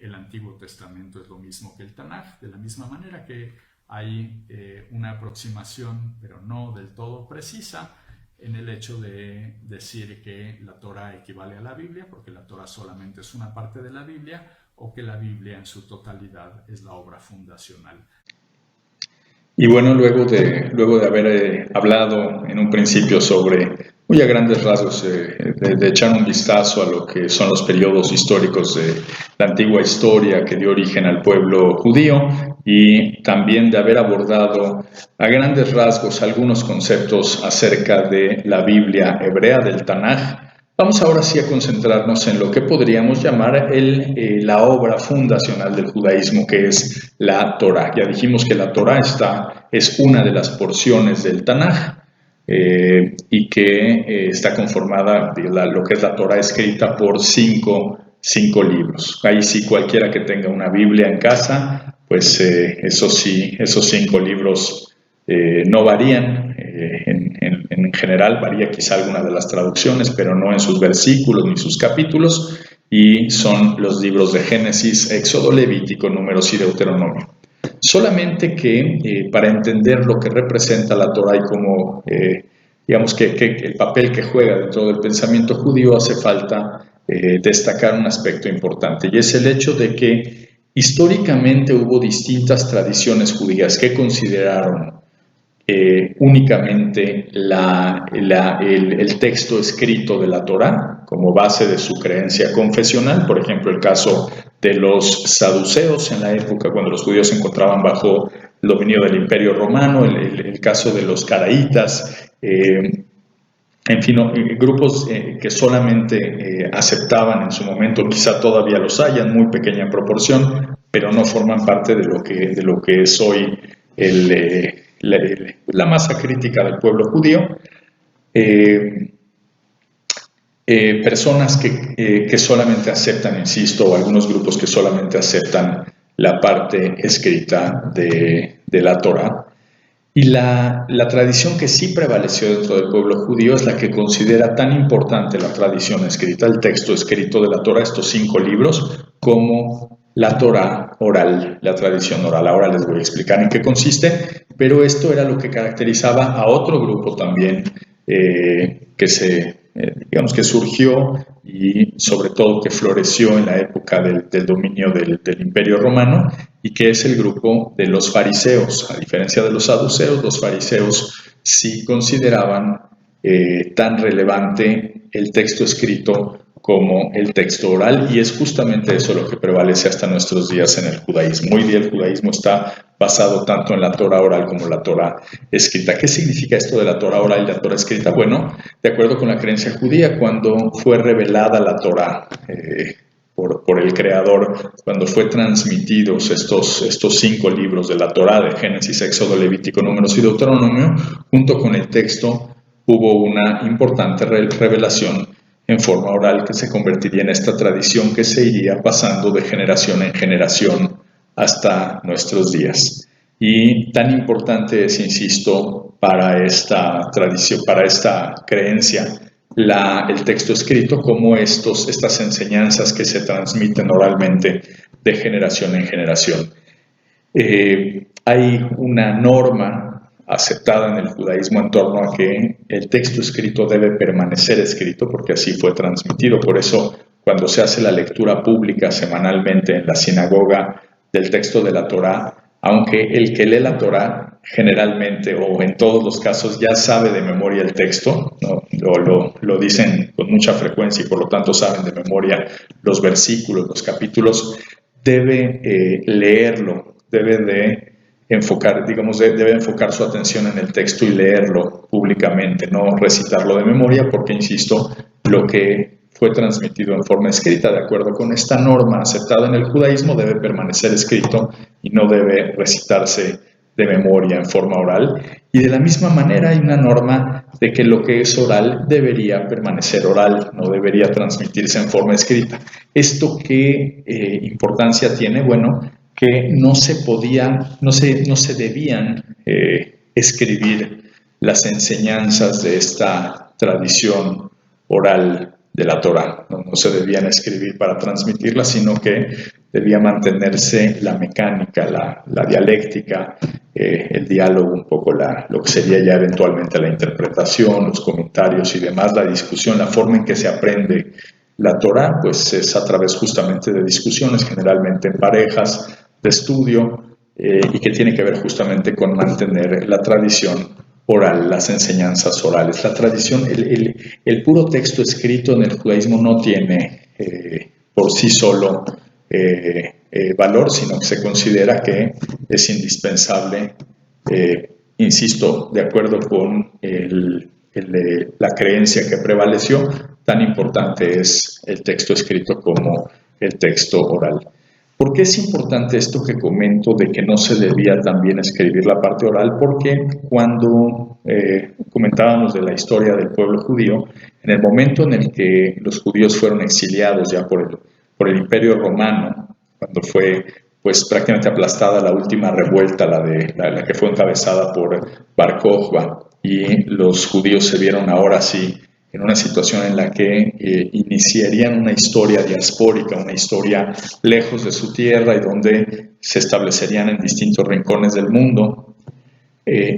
el Antiguo Testamento es lo mismo que el Tanaj, de la misma manera que hay una aproximación, pero no del todo precisa, en el hecho de decir que la Torá equivale a la Biblia, porque la Torá solamente es una parte de la Biblia, o que la Biblia en su totalidad es la obra fundacional. Y bueno, luego de haber hablado en un principio sobre, muy a grandes rasgos, de echar un vistazo a lo que son los periodos históricos de la antigua historia que dio origen al pueblo judío, y también de haber abordado a grandes rasgos algunos conceptos acerca de la Biblia hebrea, del Tanaj, vamos ahora sí a concentrarnos en lo que podríamos llamar la obra fundacional del judaísmo, que es la Torá. Ya dijimos que la Torá es una de las porciones del Tanaj y que está conformada, lo que es la Torá escrita, por cinco libros. Ahí sí, cualquiera que tenga una Biblia en casa, pues esos 5 libros no varían. En general varía quizá alguna de las traducciones, pero no en sus versículos ni sus capítulos, y son los libros de Génesis, Éxodo, Levítico, Números y Deuteronomio. Solamente que para entender lo que representa la Torá y cómo, digamos que el papel que juega dentro del pensamiento judío, hace falta destacar un aspecto importante, y es el hecho de que históricamente hubo distintas tradiciones judías que consideraron únicamente el texto escrito de la Torá como base de su creencia confesional. Por ejemplo, el caso de los saduceos en la época cuando los judíos se encontraban bajo el dominio del Imperio Romano, el caso de los caraítas, en fin, grupos que solamente aceptaban en su momento, quizá todavía los hayan, muy pequeña proporción, pero no forman parte de lo que es hoy la masa crítica del pueblo judío. Personas que solamente aceptan, insisto, o algunos grupos que solamente aceptan la parte escrita de la Torá. Y la tradición que sí prevaleció dentro del pueblo judío es la que considera tan importante la tradición escrita, el texto escrito de la Torah, estos 5 libros, como la Torah oral, la tradición oral. Ahora les voy a explicar en qué consiste, pero esto era lo que caracterizaba a otro grupo también digamos que surgió y sobre todo que floreció en la época del dominio del Imperio Romano, y que es el grupo de los fariseos. A diferencia de los saduceos, los fariseos sí consideraban tan relevante el texto escrito como el texto oral, y es justamente eso lo que prevalece hasta nuestros días en el judaísmo. Hoy día el judaísmo está basado tanto en la Torah oral como la Torah escrita. ¿Qué significa esto de la Torah oral y la Torah escrita? Bueno, de acuerdo con la creencia judía, cuando fue revelada la Torah por el Creador, cuando fue transmitidos estos 5 libros de la Torah, de Génesis, Éxodo, Levítico, Números y Deuteronomio, junto con el texto hubo una importante revelación en forma oral que se convertiría en esta tradición que se iría pasando de generación en generación hasta nuestros días. Y tan importante es, insisto, para esta tradición, para esta creencia, el texto escrito, como estas enseñanzas que se transmiten oralmente de generación en generación. Hay una norma aceptada en el judaísmo en torno a que el texto escrito debe permanecer escrito, porque así fue transmitido. Por eso, cuando se hace la lectura pública semanalmente en la sinagoga del texto de la Torá, aunque el que lee la Torá generalmente o en todos los casos ya sabe de memoria el texto, ¿no? Lo dicen con mucha frecuencia y por lo tanto saben de memoria los versículos, los capítulos, debe leerlo, debe enfocar su atención en el texto y leerlo públicamente, no recitarlo de memoria, porque, insisto, lo que fue transmitido en forma escrita, de acuerdo con esta norma aceptada en el judaísmo, debe permanecer escrito y no debe recitarse de memoria en forma oral. Y de la misma manera hay una norma de que lo que es oral debería permanecer oral, no debería transmitirse en forma escrita. ¿Esto qué importancia tiene? Bueno, que no se debían escribir las enseñanzas de esta tradición oral de la Torah. No se debían escribir para transmitirlas, sino que debía mantenerse la mecánica, la dialéctica, el diálogo, un poco lo que sería ya eventualmente la interpretación, los comentarios y demás, la discusión, la forma en que se aprende la Torah, pues es a través justamente de discusiones, generalmente en parejas, de estudio, y que tiene que ver justamente con mantener la tradición oral, las enseñanzas orales. La tradición, el puro texto escrito en el judaísmo no tiene por sí solo valor, sino que se considera que es indispensable, insisto, de acuerdo con la creencia que prevaleció, tan importante es el texto escrito como el texto oral. ¿Por qué es importante esto que comento de que no se debía también escribir la parte oral? Porque cuando comentábamos de la historia del pueblo judío, en el momento en el que los judíos fueron exiliados ya por el Imperio Romano, cuando fue pues prácticamente aplastada la última revuelta, la que fue encabezada por Bar Kokhba, y los judíos se vieron ahora sí en una situación en la que iniciarían una historia diaspórica, una historia lejos de su tierra y donde se establecerían en distintos rincones del mundo.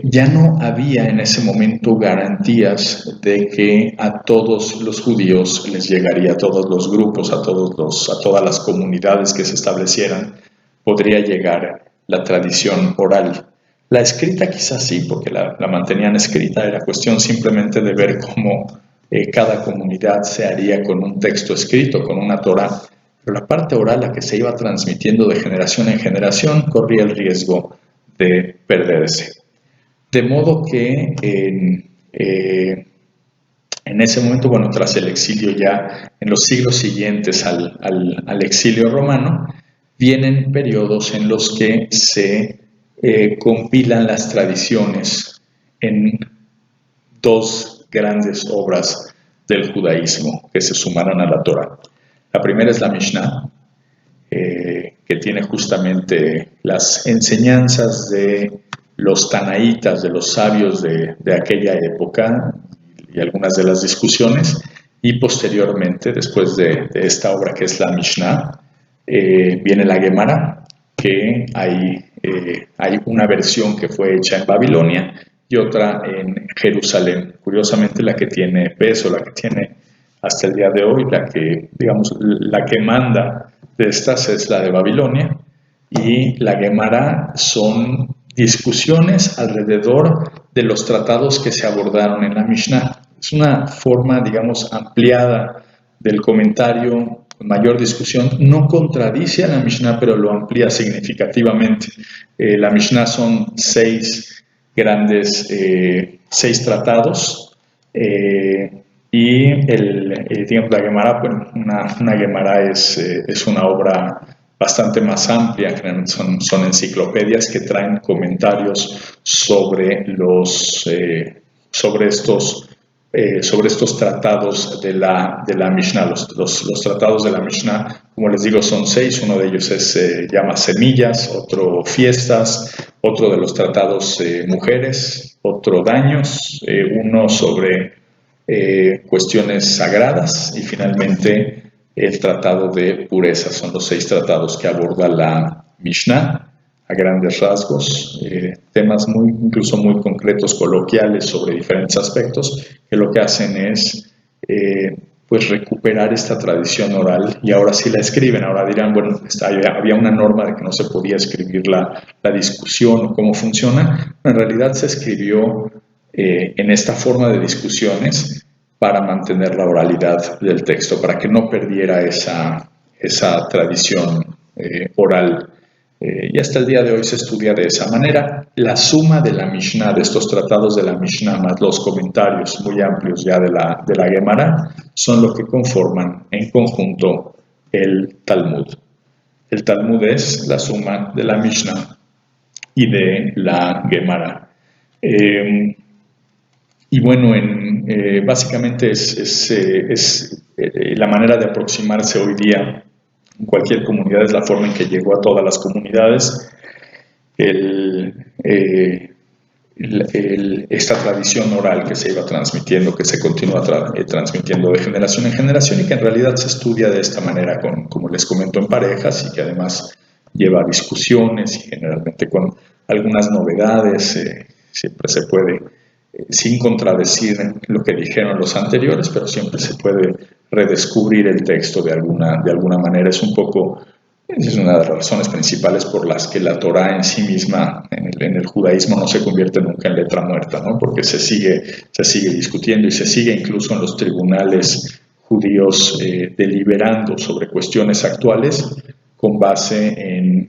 Ya no había en ese momento garantías de que a todos los judíos les llegaría, a todos los grupos, a todas las comunidades que se establecieran, podría llegar la tradición oral. La escrita quizás sí, porque la mantenían escrita, era cuestión simplemente de ver cómo cada comunidad se haría con un texto escrito, con una Torah, pero la parte oral, la que se iba transmitiendo de generación en generación, corría el riesgo de perderse. De modo que en ese momento, bueno, tras el exilio ya, en los siglos siguientes al exilio romano, vienen periodos en los que se compilan las tradiciones en 2 grandes obras del judaísmo que se sumaron a la Torah. La primera es la Mishnah, que tiene justamente las enseñanzas de los tanaítas, de los sabios de aquella época y algunas de las discusiones, y posteriormente, después de esta obra que es la Mishnah, viene la Gemara, que hay una versión que fue hecha en Babilonia y otra en Jerusalén. Curiosamente, la que tiene peso, la que tiene hasta el día de hoy, la que manda de estas es la de Babilonia, y la Gemara son discusiones alrededor de los tratados que se abordaron en la Mishnah. Es una forma, digamos, ampliada del comentario, con mayor discusión. No contradice a la Mishnah, pero lo amplía significativamente. La Mishnah son 6 tratados, y digamos, la Gemara, bueno, una Gemara es una obra bastante más amplia. Generalmente son enciclopedias que traen comentarios sobre estos tratados de la Mishnah. Los tratados de la Mishnah, como les digo, son 6. Uno de ellos se llama Semillas, otro Fiestas, otro de los tratados Mujeres, otro Daños, uno sobre cuestiones sagradas, y finalmente el tratado de pureza. Son los 6 tratados que aborda la Mishnah a grandes rasgos, temas incluso muy concretos, coloquiales, sobre diferentes aspectos, que lo que hacen es pues recuperar esta tradición oral, y ahora sí la escriben. Ahora dirán, bueno, había una norma de que no se podía escribir la discusión o cómo funciona. En realidad se escribió en esta forma de discusiones para mantener la oralidad del texto, para que no perdiera esa tradición oral. Y hasta el día de hoy se estudia de esa manera. La suma de la Mishnah, de estos tratados de la Mishnah, más los comentarios muy amplios ya de la Gemara, son lo que conforman en conjunto el Talmud. El Talmud es la suma de la Mishnah y de la Gemara. Y bueno, básicamente es la manera de aproximarse hoy día en cualquier comunidad, es la forma en que llegó a todas las comunidades esta tradición oral que se iba transmitiendo, que se continúa transmitiendo de generación en generación, y que en realidad se estudia de esta manera, como les comento, en parejas, y que además lleva discusiones, y generalmente con algunas novedades. Siempre se puede, sin contradecir lo que dijeron los anteriores, pero siempre se puede redescubrir el texto de alguna manera. Es una de las razones principales por las que la Torá en sí misma, en el judaísmo, no se convierte nunca en letra muerta, ¿no? Porque se sigue discutiendo, y se sigue incluso en los tribunales judíos deliberando sobre cuestiones actuales con base en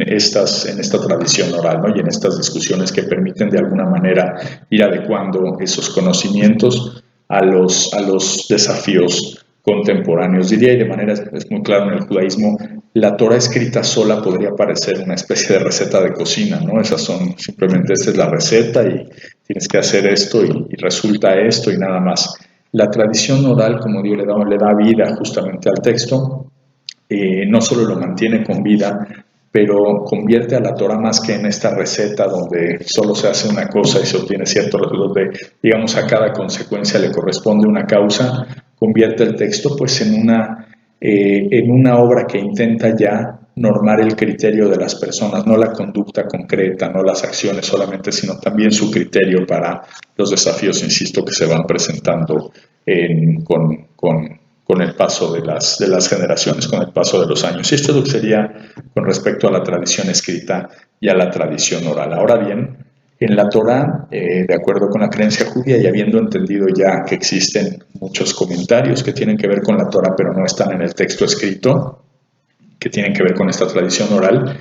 esta tradición oral, ¿no? Y en estas discusiones que permiten de alguna manera ir adecuando esos conocimientos a los desafíos contemporáneos. Diría, y de manera es muy claro en el judaísmo, la Torá escrita sola podría parecer una especie de receta de cocina, ¿no? Simplemente esta es la receta y tienes que hacer esto y resulta esto y nada más. La tradición oral, como digo, le da vida justamente al texto. No solo lo mantiene con vida, pero convierte a la Torá más que en esta receta donde solo se hace una cosa y se obtiene cierto resultado, digamos, a cada consecuencia le corresponde una causa. Convierte el texto pues en una obra que intenta ya normar el criterio de las personas, no la conducta concreta, no las acciones solamente, sino también su criterio para los desafíos, insisto, que se van presentando con el paso de las generaciones, con el paso de los años. Y esto es lo que sería con respecto a la tradición escrita y a la tradición oral. Ahora bien, en la Torá, de acuerdo con la creencia judía, y habiendo entendido ya que existen muchos comentarios que tienen que ver con la Torá, pero no están en el texto escrito, que tienen que ver con esta tradición oral,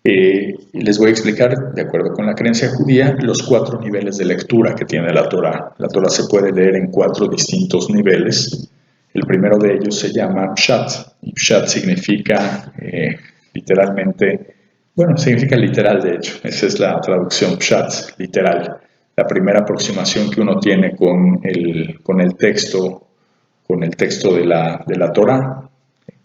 les voy a explicar, de acuerdo con la creencia judía, los 4 niveles de lectura que tiene la Torá. La Torá se puede leer en 4 distintos niveles. El primero de ellos se llama Pshat, y Pshat significa literalmente, bueno, significa literal, de hecho. Esa es la traducción, Pshat, literal. La primera aproximación que uno tiene con el texto de la Torá,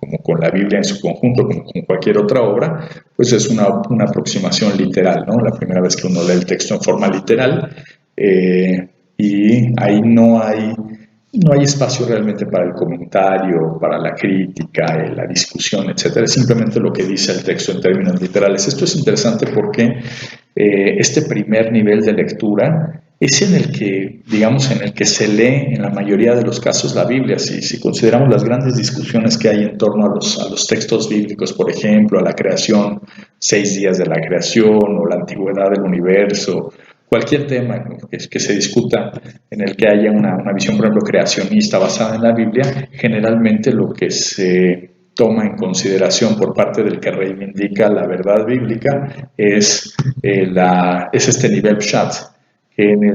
como con la Biblia en su conjunto, como con cualquier otra obra, pues es una aproximación literal, ¿no? La primera vez que uno lee el texto en forma literal, y ahí no hay espacio realmente para el comentario, para la crítica, la discusión, etcétera. Es simplemente lo que dice el texto en términos literales. Esto es interesante porque este primer nivel de lectura es en el que, digamos, en el que se lee en la mayoría de los casos la Biblia. Si consideramos las grandes discusiones que hay en torno a los textos bíblicos, por ejemplo, a la creación, 6 días de la creación, o la antigüedad del universo, cualquier tema que se discuta en el que haya una visión, por ejemplo, creacionista basada en la Biblia, generalmente lo que se toma en consideración por parte del que reivindica la verdad bíblica es este nivel pshat, que en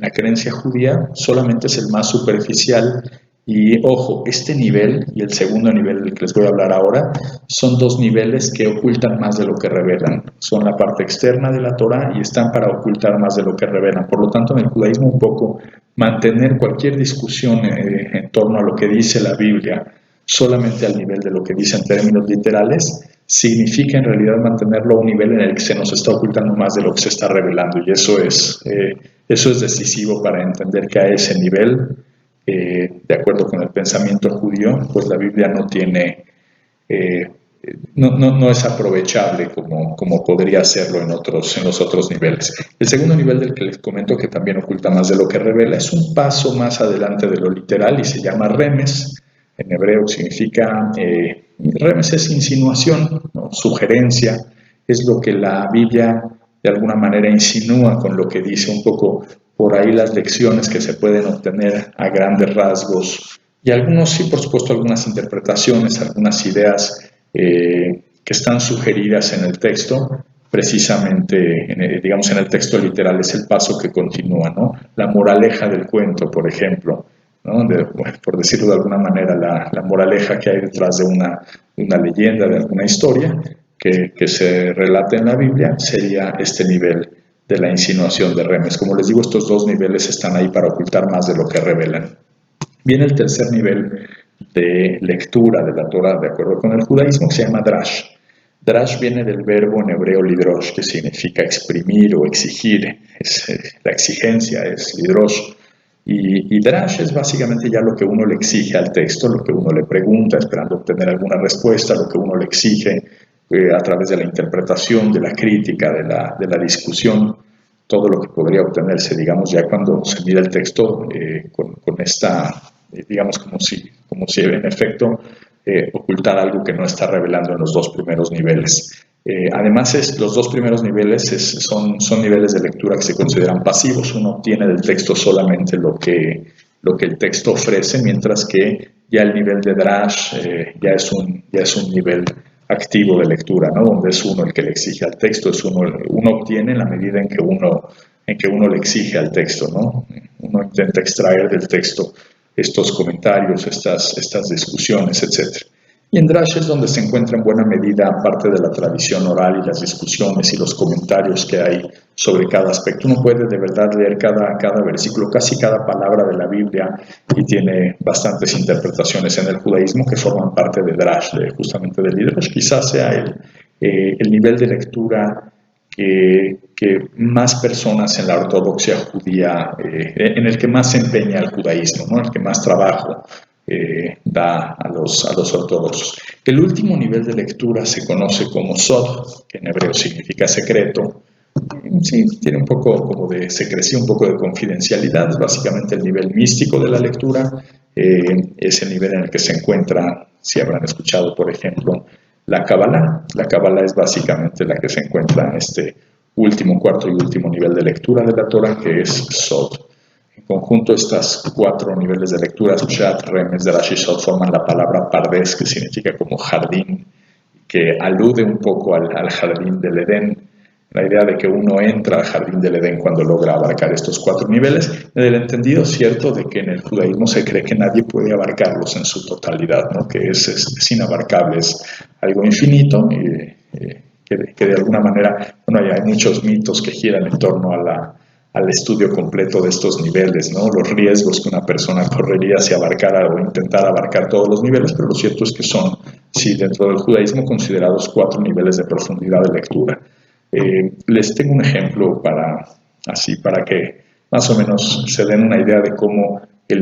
la creencia judía solamente es el más superficial. Y ojo, este nivel y el segundo nivel del que les voy a hablar ahora son dos niveles que ocultan más de lo que revelan. Son la parte externa de la Torah y están para ocultar más de lo que revelan. Por lo tanto, en el judaísmo un poco mantener cualquier discusión en torno a lo que dice la Biblia solamente al nivel de lo que dice en términos literales significa en realidad mantenerlo a un nivel en el que se nos está ocultando más de lo que se está revelando, y eso es decisivo para entender que a ese nivel, de acuerdo con el pensamiento judío, pues la Biblia no tiene, no es aprovechable como podría serlo en los otros niveles. El segundo nivel del que les comento, que también oculta más de lo que revela, es un paso más adelante de lo literal y se llama remes. En hebreo significa, remes es insinuación, ¿no? Sugerencia, es lo que la Biblia de alguna manera insinúa con lo que dice, un poco por ahí las lecciones que se pueden obtener a grandes rasgos, y algunos sí, por supuesto, algunas interpretaciones, algunas ideas que están sugeridas en el texto, precisamente, digamos, en el texto literal es el paso que continúa, ¿no? La moraleja del cuento, por ejemplo, ¿no? Por decirlo de alguna manera, la moraleja que hay detrás de una leyenda, de alguna historia que se relata en la Biblia, sería este nivel de la insinuación de remes. Como les digo, estos dos niveles están ahí para ocultar más de lo que revelan. Viene el tercer nivel de lectura de la Torah, de acuerdo con el judaísmo, que se llama drash. Drash viene del verbo en hebreo lidrosh, que significa exprimir o exigir. La exigencia es lidrosh. Y drash es básicamente ya lo que uno le exige al texto, lo que uno le pregunta esperando obtener alguna respuesta, lo que uno le exige a través de la interpretación, de la crítica, de la discusión, todo lo que podría obtenerse, digamos, ya cuando se mira el texto con esta, digamos, como si en efecto ocultar algo que no está revelando en los dos primeros niveles. Además, los dos primeros niveles son niveles de lectura que se consideran pasivos. Uno obtiene del texto solamente lo que el texto ofrece, mientras que ya el nivel de drash ya es un nivel activo de lectura, ¿no? Donde es uno el que le exige al texto, uno obtiene en la medida en que uno le exige al texto, ¿no? Uno intenta extraer del texto estos comentarios, estas discusiones, etc. Y en drash es donde se encuentra en buena medida parte de la tradición oral y las discusiones y los comentarios que hay sobre cada aspecto. Uno puede de verdad leer cada versículo, casi cada palabra de la Biblia, y tiene bastantes interpretaciones en el judaísmo que forman parte de drash, justamente del lidrosh. Quizás sea el nivel de lectura que más personas en la ortodoxia judía, en el que más se empeña el judaísmo, ¿no? El que más trabajo da a los ortodoxos. El último nivel de lectura se conoce como sod, que en hebreo significa secreto. Sí, tiene un poco como de secreción, un poco de confidencialidad. Es básicamente el nivel místico de la lectura. Es el nivel en el que se encuentra, si habrán escuchado, por ejemplo, la Kabbalah. La Kabbalah es básicamente la que se encuentra en este cuarto y último nivel de lectura de la Torah, que es sod. En conjunto, estas 4 niveles de lectura, pshat, remes, drash y sod, forman la palabra pardes, que significa como jardín, que alude un poco al jardín del Edén. La idea de que uno entra al jardín del Edén cuando logra abarcar estos 4 niveles, en el entendido cierto de que en el judaísmo se cree que nadie puede abarcarlos en su totalidad, ¿no? Que es inabarcable, es algo infinito, y que de alguna manera, bueno, hay muchos mitos que giran en torno a al estudio completo de estos niveles, ¿no? Los riesgos que una persona correría si abarcara o intentara abarcar todos los niveles, pero lo cierto es que son, sí, dentro del judaísmo considerados 4 niveles de profundidad de lectura. Les tengo un ejemplo para que más o menos se den una idea de cómo la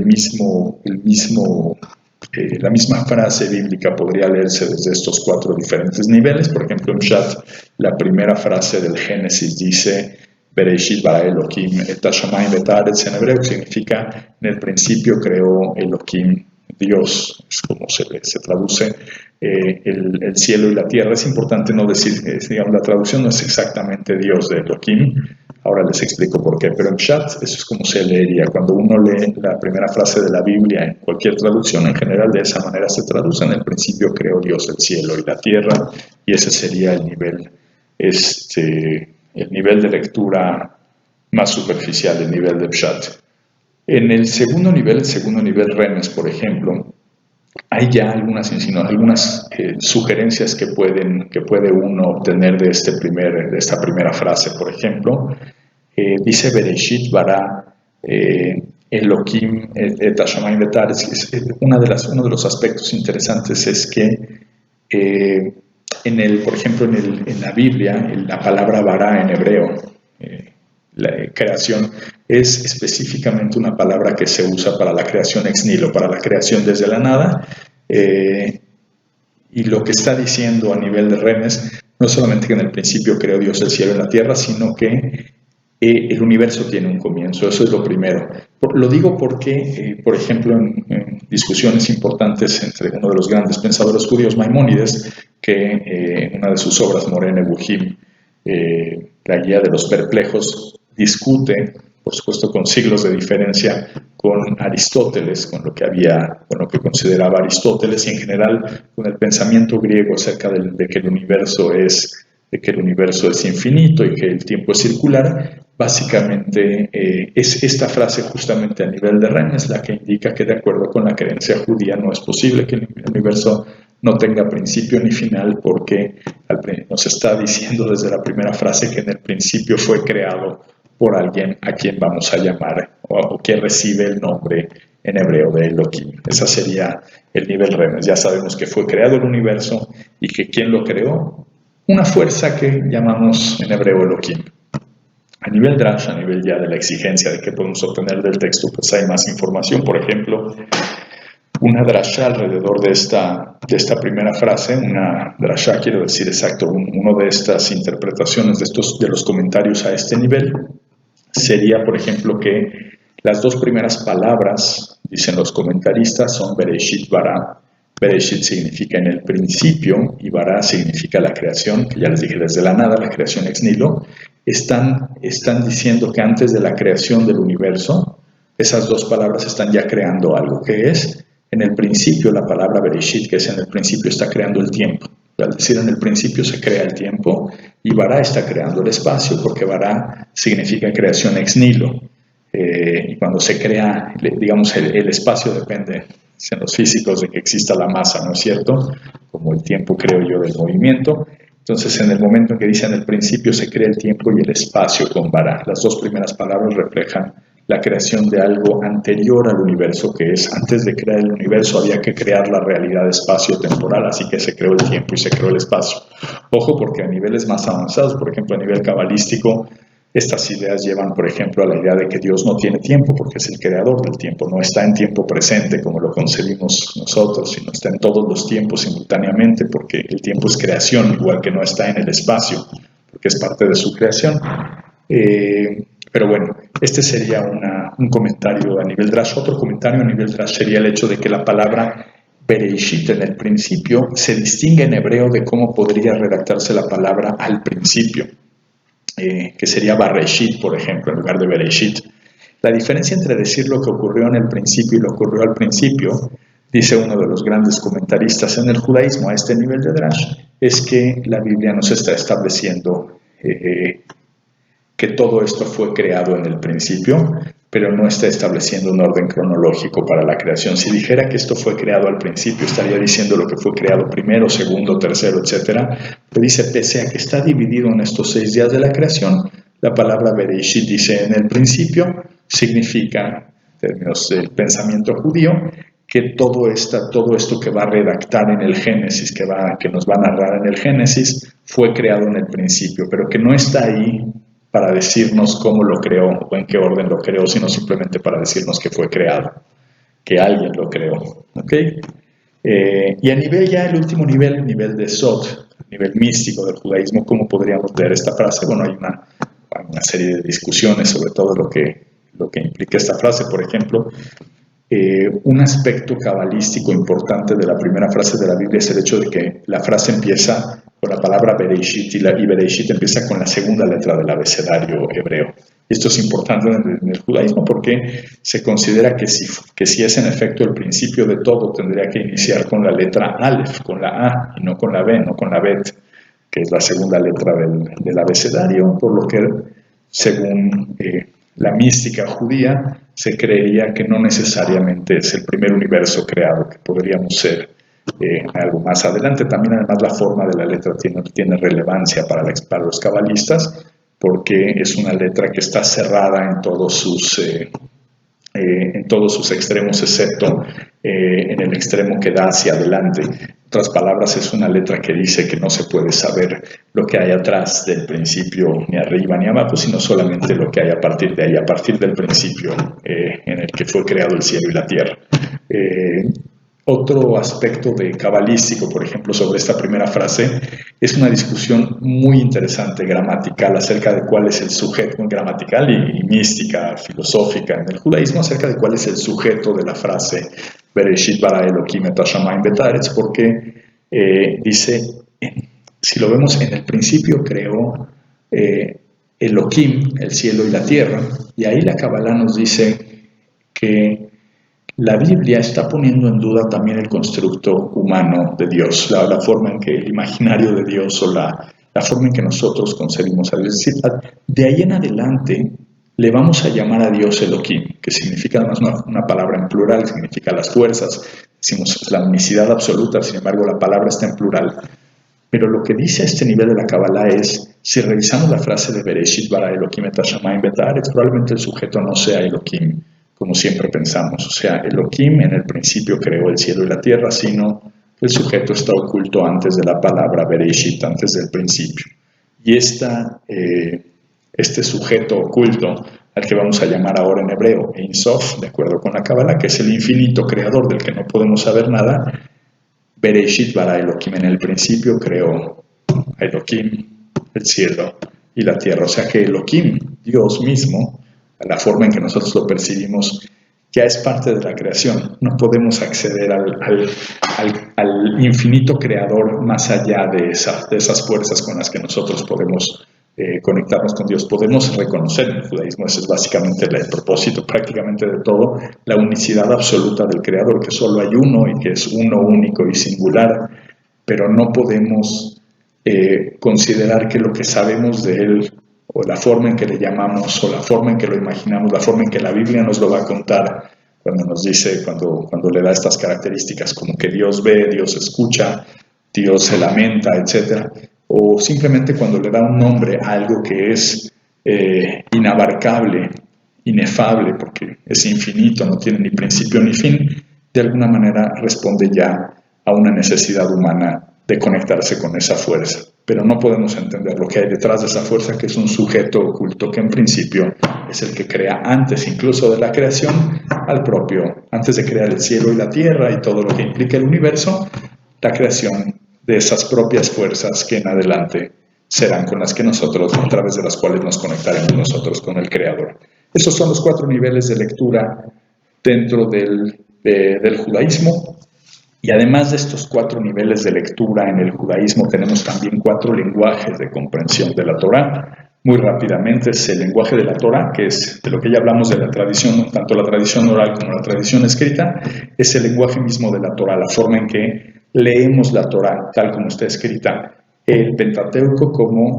misma frase bíblica podría leerse desde estos 4 diferentes niveles. Por ejemplo, en Pshat, la primera frase del Génesis dice Bereshit bara Elohim et hashamayim v'et haaretz, en hebreo, que significa en el principio creó Elohim, Dios, es como se traduce el cielo y la tierra. Es importante no decir, digamos, la traducción no es exactamente Dios de Elohim. Ahora les explico por qué, pero en Pshat eso es como se leería. Cuando uno lee la primera frase de la Biblia en cualquier traducción, en general de esa manera se traduce. En el principio creó Dios el cielo y la tierra, y ese sería el nivel de lectura más superficial, el nivel de Pshat. En el segundo nivel Remes, por ejemplo, hay ya algunas sugerencias que puede uno obtener de esta primera frase. Por ejemplo, dice Bereshit bara Elohim et hashamayim v'et haaretz. Uno de los aspectos interesantes es que por ejemplo, en la Biblia, la palabra bara en hebreo, la creación, es específicamente una palabra que se usa para la creación ex nihilo, para la creación desde la nada. Y lo que está diciendo a nivel de Remes, no solamente que en el principio creó Dios el cielo y la tierra, sino que el universo tiene un comienzo. Eso es lo primero. Lo digo porque, por ejemplo, en discusiones importantes entre uno de los grandes pensadores judíos, Maimónides, que en una de sus obras, Moreh Nevuchim, la guía de los perplejos, discute, por supuesto con siglos de diferencia, con Aristóteles, con lo que consideraba Aristóteles, y en general con el pensamiento griego acerca de que el universo es infinito y que el tiempo es circular. Básicamente es esta frase justamente a nivel de Remes la que indica que, de acuerdo con la creencia judía, no es posible que el universo no tenga principio ni final, porque nos está diciendo desde la primera frase que en el principio fue creado por alguien a quien vamos a llamar o que recibe el nombre en hebreo de Elohim. Ese sería el nivel Remes. Ya sabemos que fue creado el universo y que ¿quién lo creó? Una fuerza que llamamos en hebreo Elohim. A nivel drash, a nivel ya de la exigencia de qué podemos obtener del texto, pues hay más información. Por ejemplo, una drasha alrededor de esta primera frase, una drasha, quiero decir exacto, uno de estas interpretaciones de los comentarios a este nivel, sería, por ejemplo, que las 2 primeras palabras, dicen los comentaristas, son Bereshit bara. Bereshit significa en el principio y bara significa la creación, que ya les dije desde la nada, la creación ex nihilo. Están diciendo que antes de la creación del universo, esas 2 palabras están ya creando algo, que es en el principio. La palabra Bereshit, que es en el principio, está creando el tiempo. Al decir en el principio se crea el tiempo, y bara está creando el espacio, porque bara significa creación ex nihilo. Y cuando se crea, digamos, el espacio depende en los físicos de que exista la masa, ¿no es cierto? Como el tiempo, creo yo, del movimiento. Entonces, en el momento en que dice en el principio se crea el tiempo y el espacio con bara, las 2 primeras palabras reflejan la creación de algo anterior al universo, que es antes de crear el universo había que crear la realidad espacio-temporal, así que se creó el tiempo y se creó el espacio. Ojo, porque a niveles más avanzados, por ejemplo a nivel cabalístico, estas ideas llevan, por ejemplo, a la idea de que Dios no tiene tiempo porque es el creador del tiempo, no está en tiempo presente como lo concebimos nosotros, sino está en todos los tiempos simultáneamente, porque el tiempo es creación, igual que no está en el espacio, porque es parte de su creación. Pero bueno, este sería un comentario a nivel drash. Otro comentario a nivel drash sería el hecho de que la palabra Bereshit en el principio se distingue en hebreo de cómo podría redactarse la palabra al principio, que sería Bareshit, por ejemplo, en lugar de Bereshit. La diferencia entre decir lo que ocurrió en el principio y lo que ocurrió al principio, dice uno de los grandes comentaristas en el judaísmo a este nivel de drash, es que la Biblia nos está estableciendo que todo esto fue creado en el principio, pero no está estableciendo un orden cronológico para la creación. Si dijera que esto fue creado al principio, estaría diciendo lo que fue creado primero, segundo, tercero, etc. Pero dice, pese a que está dividido en estos 6 días de la creación, La palabra Bereshit dice en el principio, significa, en términos del pensamiento judío, que todo esto que va a redactar en el Génesis, que nos va a narrar en el Génesis, fue creado en el principio, pero que no está ahí para decirnos cómo lo creó o en qué orden lo creó, sino simplemente para decirnos que fue creado, que alguien lo creó. ¿Ok? Y a nivel ya, el último nivel, nivel de Sod, nivel místico del judaísmo, ¿cómo podríamos leer esta frase? Bueno, hay una serie de discusiones sobre todo lo que implica esta frase. Por ejemplo, un aspecto cabalístico importante de la primera frase de la Biblia es el hecho de que la frase empieza con la palabra Bereshit y Bereshit empieza con la segunda letra del abecedario hebreo. Esto es importante en el judaísmo porque se considera que si es en efecto el principio de todo, tendría que iniciar con la letra Aleph, con la A, y no con la B, no con la Bet, que es la segunda letra del abecedario, por lo que según la mística judía se creería que no necesariamente es el primer universo creado, que podríamos ser algo más adelante. También además la forma de la letra tiene relevancia para los cabalistas, porque es una letra que está cerrada en todos sus extremos, excepto en el extremo que da hacia adelante. En otras palabras, es una letra que dice que no se puede saber lo que hay atrás del principio, ni arriba ni abajo, sino solamente lo que hay a partir de ahí, a partir del principio en el que fue creado el cielo y la tierra. Otro aspecto cabalístico, por ejemplo, sobre esta primera frase, es una discusión muy interesante, gramatical, acerca de cuál es el sujeto, gramatical y mística, filosófica en el judaísmo, acerca de cuál es el sujeto de la frase Bereshit bara Elohim et hashamayim betaretz, porque dice, si lo vemos, en el principio creó Elohim, el cielo y la tierra, y ahí la Kabbalah nos dice que la Biblia está poniendo en duda también el constructo humano de Dios, la forma en que el imaginario de Dios o la forma en que nosotros concebimos a Dios. Es decir, de ahí en adelante le vamos a llamar a Dios Elohim, que significa además una palabra en plural, significa las fuerzas, decimos la unicidad absoluta, sin embargo la palabra está en plural. Pero lo que dice a este nivel de la Kabbalah es, si revisamos la frase de Bereshit bara Elohim et hashamayim betaretz, probablemente el sujeto no sea Elohim, como siempre pensamos, o sea, Elohim en el principio creó el cielo y la tierra, sino el sujeto está oculto antes de la palabra Bereshit, antes del principio. Y este sujeto oculto, al que vamos a llamar ahora en hebreo Ein Sof, de acuerdo con la Kabbalah, que es el infinito creador del que no podemos saber nada, Bereshit bara Elohim, en el principio creó a Elohim, el cielo y la tierra, o sea que Elohim, Dios mismo, la forma en que nosotros lo percibimos, ya es parte de la creación. No podemos acceder al infinito creador más allá de esas fuerzas con las que nosotros podemos conectarnos con Dios. Podemos reconocer en el judaísmo, ese es básicamente el propósito prácticamente de todo, la unicidad absoluta del creador, que solo hay uno y que es uno único y singular, pero no podemos considerar que lo que sabemos de él, o la forma en que le llamamos, o la forma en que lo imaginamos, la forma en que la Biblia nos lo va a contar, cuando nos dice, cuando le da estas características, como que Dios ve, Dios escucha, Dios se lamenta, etc. O simplemente cuando le da un nombre a algo que es inabarcable, inefable, porque es infinito, no tiene ni principio ni fin, de alguna manera responde ya a una necesidad humana de conectarse con esa fuerza. Pero no podemos entender lo que hay detrás de esa fuerza, que es un sujeto oculto que en principio es el que crea antes incluso de la creación antes de crear el cielo y la tierra y todo lo que implica el universo, la creación de esas propias fuerzas que en adelante serán con las que nosotros, a través de las cuales nos conectaremos nosotros con el Creador. Esos son los 4 niveles de lectura dentro del judaísmo. Y además de estos 4 niveles de lectura en el judaísmo, tenemos también 4 lenguajes de comprensión de la Torá. Muy rápidamente es el lenguaje de la Torá, que es de lo que ya hablamos de la tradición, tanto la tradición oral como la tradición escrita, es el lenguaje mismo de la Torá, la forma en que leemos la Torá tal como está escrita, el Pentateuco como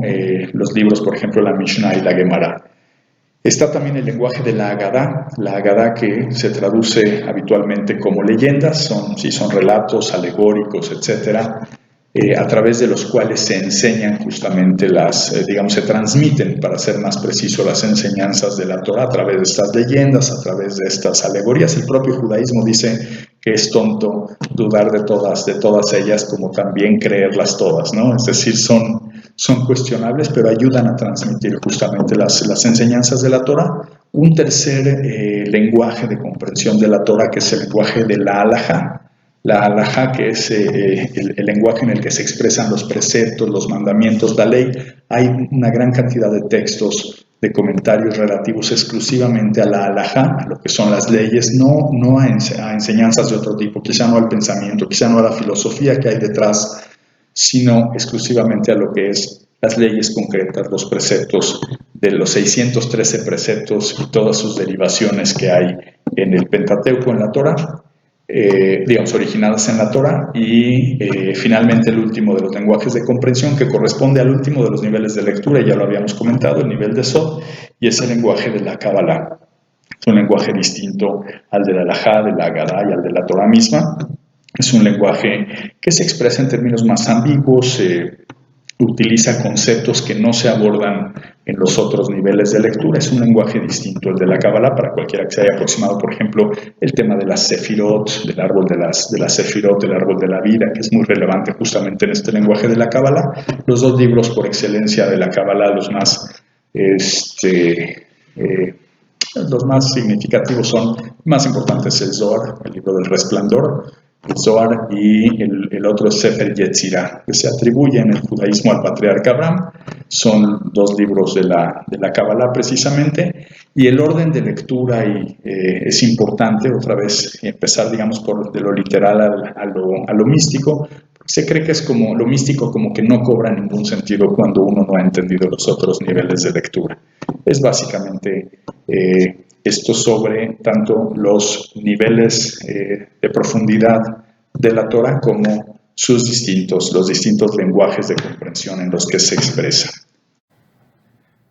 los libros, por ejemplo, la Mishnah y la Gemara. Está también el lenguaje de la Agadá que se traduce habitualmente como leyendas, son relatos alegóricos, etc. a través de los cuales se enseñan justamente se transmiten, para ser más preciso, las enseñanzas de la Torah a través de estas leyendas, a través de estas alegorías. El propio judaísmo dice que es tonto dudar de todas ellas, como también creerlas todas, ¿no? Es decir, son cuestionables, pero ayudan a transmitir justamente las enseñanzas de la Torah. Un tercer lenguaje de comprensión de la Torah, que es el lenguaje de la halajá. La halajá, que es el lenguaje en el que se expresan los preceptos, los mandamientos, la ley. Hay una gran cantidad de textos, de comentarios relativos exclusivamente a la halajá, a lo que son las leyes, no a enseñanzas de otro tipo, quizá no al pensamiento, quizá no a la filosofía que hay detrás, sino exclusivamente a lo que es las leyes concretas, los preceptos, de los 613 preceptos y todas sus derivaciones que hay en el Pentateuco, en la Torah. Originadas en la Torah, y finalmente el último de los lenguajes de comprensión, que corresponde al último de los niveles de lectura, ya lo habíamos comentado, el nivel de Sod, y es el lenguaje de la Kabbalah. Es un lenguaje distinto al de la Halajá, de la Agadá y al de la Torah misma. Es un lenguaje que se expresa en términos más ambiguos, utiliza conceptos que no se abordan en los otros niveles de lectura. Es un lenguaje distinto al de la Kabbalah, para cualquiera que se haya aproximado, por ejemplo, el tema de las sefirot, del árbol de las sefirot, del árbol de la vida, que es muy relevante justamente en este lenguaje de la Kabbalah. Los dos libros por excelencia de la Kabbalah, los más significativos más importantes, el Zohar, el libro del resplandor, el Zohar, y el otro es Sefer Yetzirah, que se atribuye en el judaísmo al patriarca Abraham. Son dos libros de la Kabbalah precisamente, y el orden de lectura es importante, otra vez, empezar, digamos, de lo literal a lo místico. Se cree que es como lo místico, como que no cobra ningún sentido cuando uno no ha entendido los otros niveles de lectura. Es básicamente esto sobre tanto los niveles de profundidad de la Torah como los distintos lenguajes de comprensión en los que se expresa.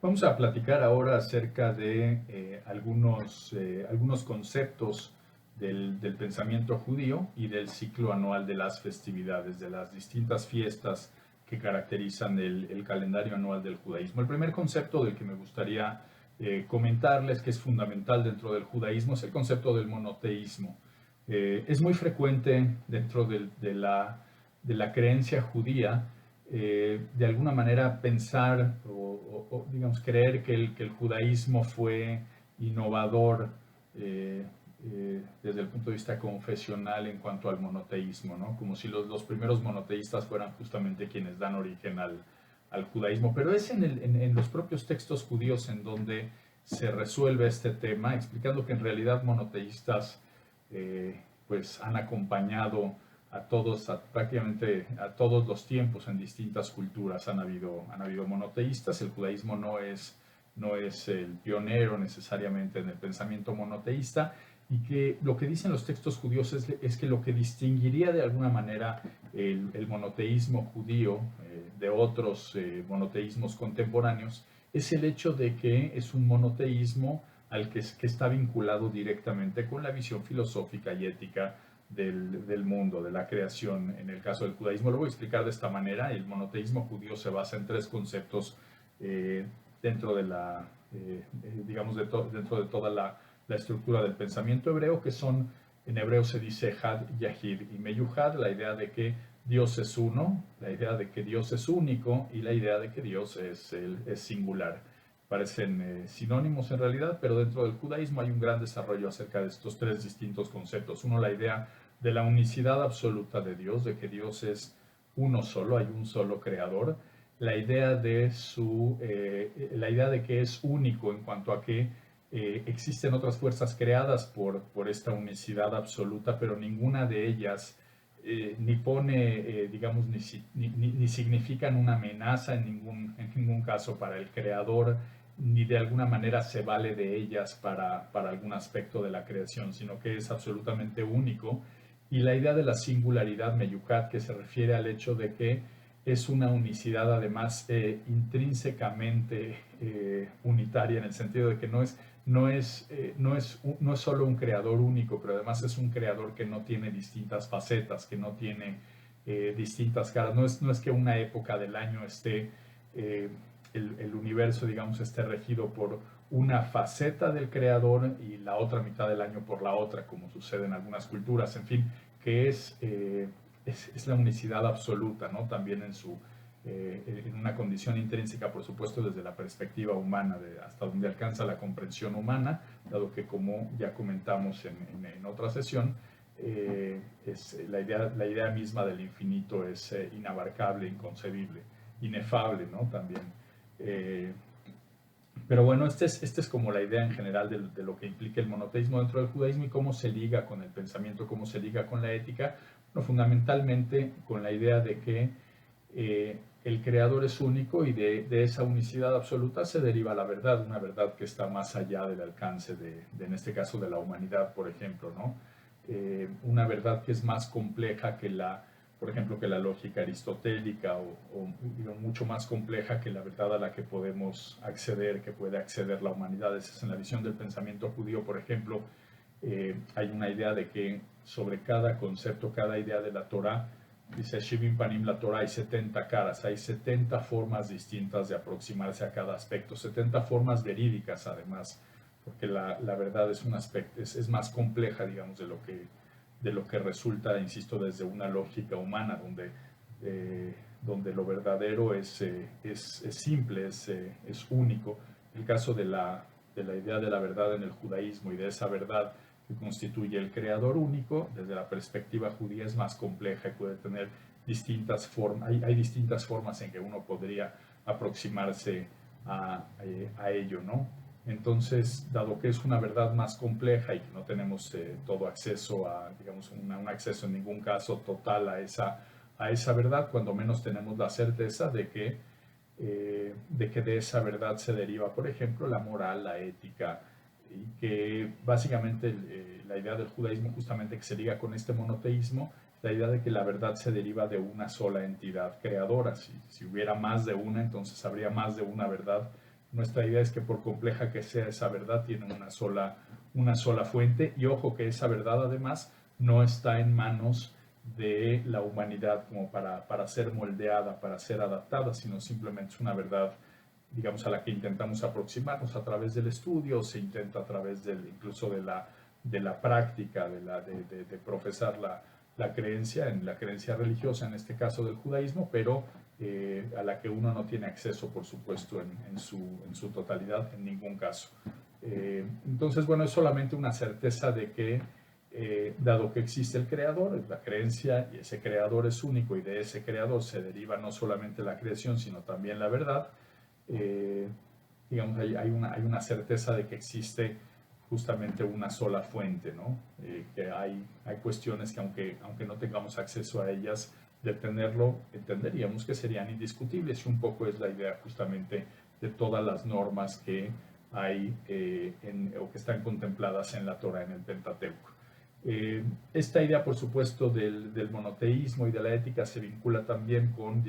Vamos a platicar ahora acerca de algunos conceptos del pensamiento judío y del ciclo anual de las festividades, de las distintas fiestas que caracterizan el calendario anual del judaísmo. El primer concepto del que me gustaría comentarles, que es fundamental dentro del judaísmo, es el concepto del monoteísmo. Es muy frecuente dentro de la creencia judía, de alguna manera pensar o digamos, creer que el judaísmo fue innovador desde el punto de vista confesional en cuanto al monoteísmo, ¿no? Como si los primeros monoteístas fueran justamente quienes dan origen al judaísmo. Pero es en los propios textos judíos en donde se resuelve este tema, explicando que en realidad monoteístas pues han acompañado prácticamente a todos los tiempos en distintas culturas. Han habido monoteístas. El judaísmo no es el pionero necesariamente en el pensamiento monoteísta, y que lo que dicen los textos judíos es que lo que distinguiría de alguna manera el monoteísmo judío de otros monoteísmos contemporáneos es el hecho de que es un monoteísmo que está vinculado directamente con la visión filosófica y ética del mundo, de la creación. En el caso del judaísmo, lo voy a explicar de esta manera. El monoteísmo judío se basa en tres conceptos dentro de dentro de toda la estructura del pensamiento hebreo, que son, en hebreo se dice Had, Yahid y Meyuhad, la idea de que Dios es uno, la idea de que Dios es único y la idea de que Dios es singular. Parecen sinónimos en realidad, pero dentro del judaísmo hay un gran desarrollo acerca de estos tres distintos conceptos. Uno, la idea de la unicidad absoluta de Dios, de que Dios es uno solo, hay un solo creador. La idea de que es único en cuanto a que existen otras fuerzas creadas por esta unicidad absoluta, pero ninguna de ellas ni pone, digamos, ni significan una amenaza en ningún caso para el creador, ni de alguna manera se vale de ellas para algún aspecto de la creación, sino que es absolutamente único. Y la idea de la singularidad meyucat, que se refiere al hecho de que es una unicidad además intrínsecamente unitaria, en el sentido de que no es solo un creador único, pero además es un creador que no tiene distintas facetas, que no tiene distintas caras. No es que una época del año esté, el universo, digamos, esté regido por una faceta del creador y la otra mitad del año por la otra, como sucede en algunas culturas, en fin, que es la unicidad absoluta, ¿no? También en una condición intrínseca, por supuesto, desde la perspectiva humana, hasta donde alcanza la comprensión humana, dado que, como ya comentamos en otra sesión, la idea misma del infinito es inabarcable, inconcebible, inefable, ¿no? También. Pero bueno, esta es como la idea en general de lo que implica el monoteísmo dentro del judaísmo y cómo se liga con el pensamiento, cómo se liga con la ética. Bueno, fundamentalmente con la idea de que el creador es único y de esa unicidad absoluta se deriva la verdad, una verdad que está más allá del alcance en este caso, de la humanidad, por ejemplo, ¿no? Una verdad que es más compleja por ejemplo, que la lógica aristotélica o digo, mucho más compleja que la verdad a la que podemos acceder, que puede acceder la humanidad. Esa es en la visión del pensamiento judío, por ejemplo. Hay una idea de que sobre cada concepto, cada idea de la Torah, dice Shivim Panim, la Torah hay 70 caras, hay 70 formas distintas de aproximarse a cada aspecto, 70 formas verídicas además, porque la verdad es un aspecto, es más compleja, digamos, de lo que resulta, insisto, desde una lógica humana, donde lo verdadero es simple, es único. El caso de la idea de la verdad en el judaísmo y de esa verdad que constituye el creador único, desde la perspectiva judía es más compleja y puede tener distintas formas, hay distintas formas en que uno podría aproximarse a ello, ¿no? Entonces, dado que es una verdad más compleja y que no tenemos todo acceso digamos, un acceso en ningún caso total a esa verdad, cuando menos tenemos la certeza de que de esa verdad se deriva, por ejemplo, la moral, la ética, y que básicamente la idea del judaísmo justamente que se liga con este monoteísmo, la idea de que la verdad se deriva de una sola entidad creadora. Si hubiera más de una, entonces habría más de una verdad. Nuestra idea es que por compleja que sea esa verdad, tiene una sola fuente, y ojo que esa verdad además no está en manos de la humanidad como para ser moldeada, para ser adaptada, sino simplemente es una verdad, digamos, a la que intentamos aproximarnos a través del estudio, se intenta a través incluso de la práctica, de profesar la creencia, en la creencia religiosa, en este caso del judaísmo, pero a la que uno no tiene acceso, por supuesto, en su totalidad, en ningún caso. Entonces, bueno, es solamente una certeza de que, dado que existe el creador, la creencia, y ese creador es único, y de ese creador se deriva no solamente la creación, sino también la verdad, digamos, hay una certeza de que existe justamente una sola fuente, ¿no? Que hay cuestiones que aunque no tengamos acceso a ellas, de tenerlo, entenderíamos que serían indiscutibles, y un poco es la idea justamente de todas las normas que hay o que están contempladas en la Torah, en el Pentateuco. Esta idea, por supuesto, del monoteísmo y de la ética se vincula también con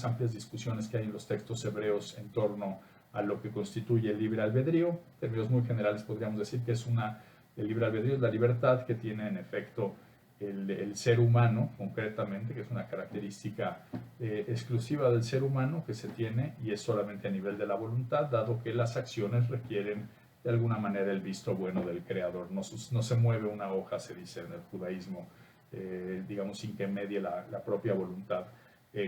amplias discusiones que hay en los textos hebreos en torno a lo que constituye el libre albedrío. En términos muy generales podríamos decir que el libre albedrío es la libertad que tiene en efecto el ser humano, concretamente, que es una característica exclusiva del ser humano que se tiene, y es solamente a nivel de la voluntad, dado que las acciones requieren de alguna manera el visto bueno del creador. No se mueve una hoja, se dice en el judaísmo, digamos, sin que medie la propia voluntad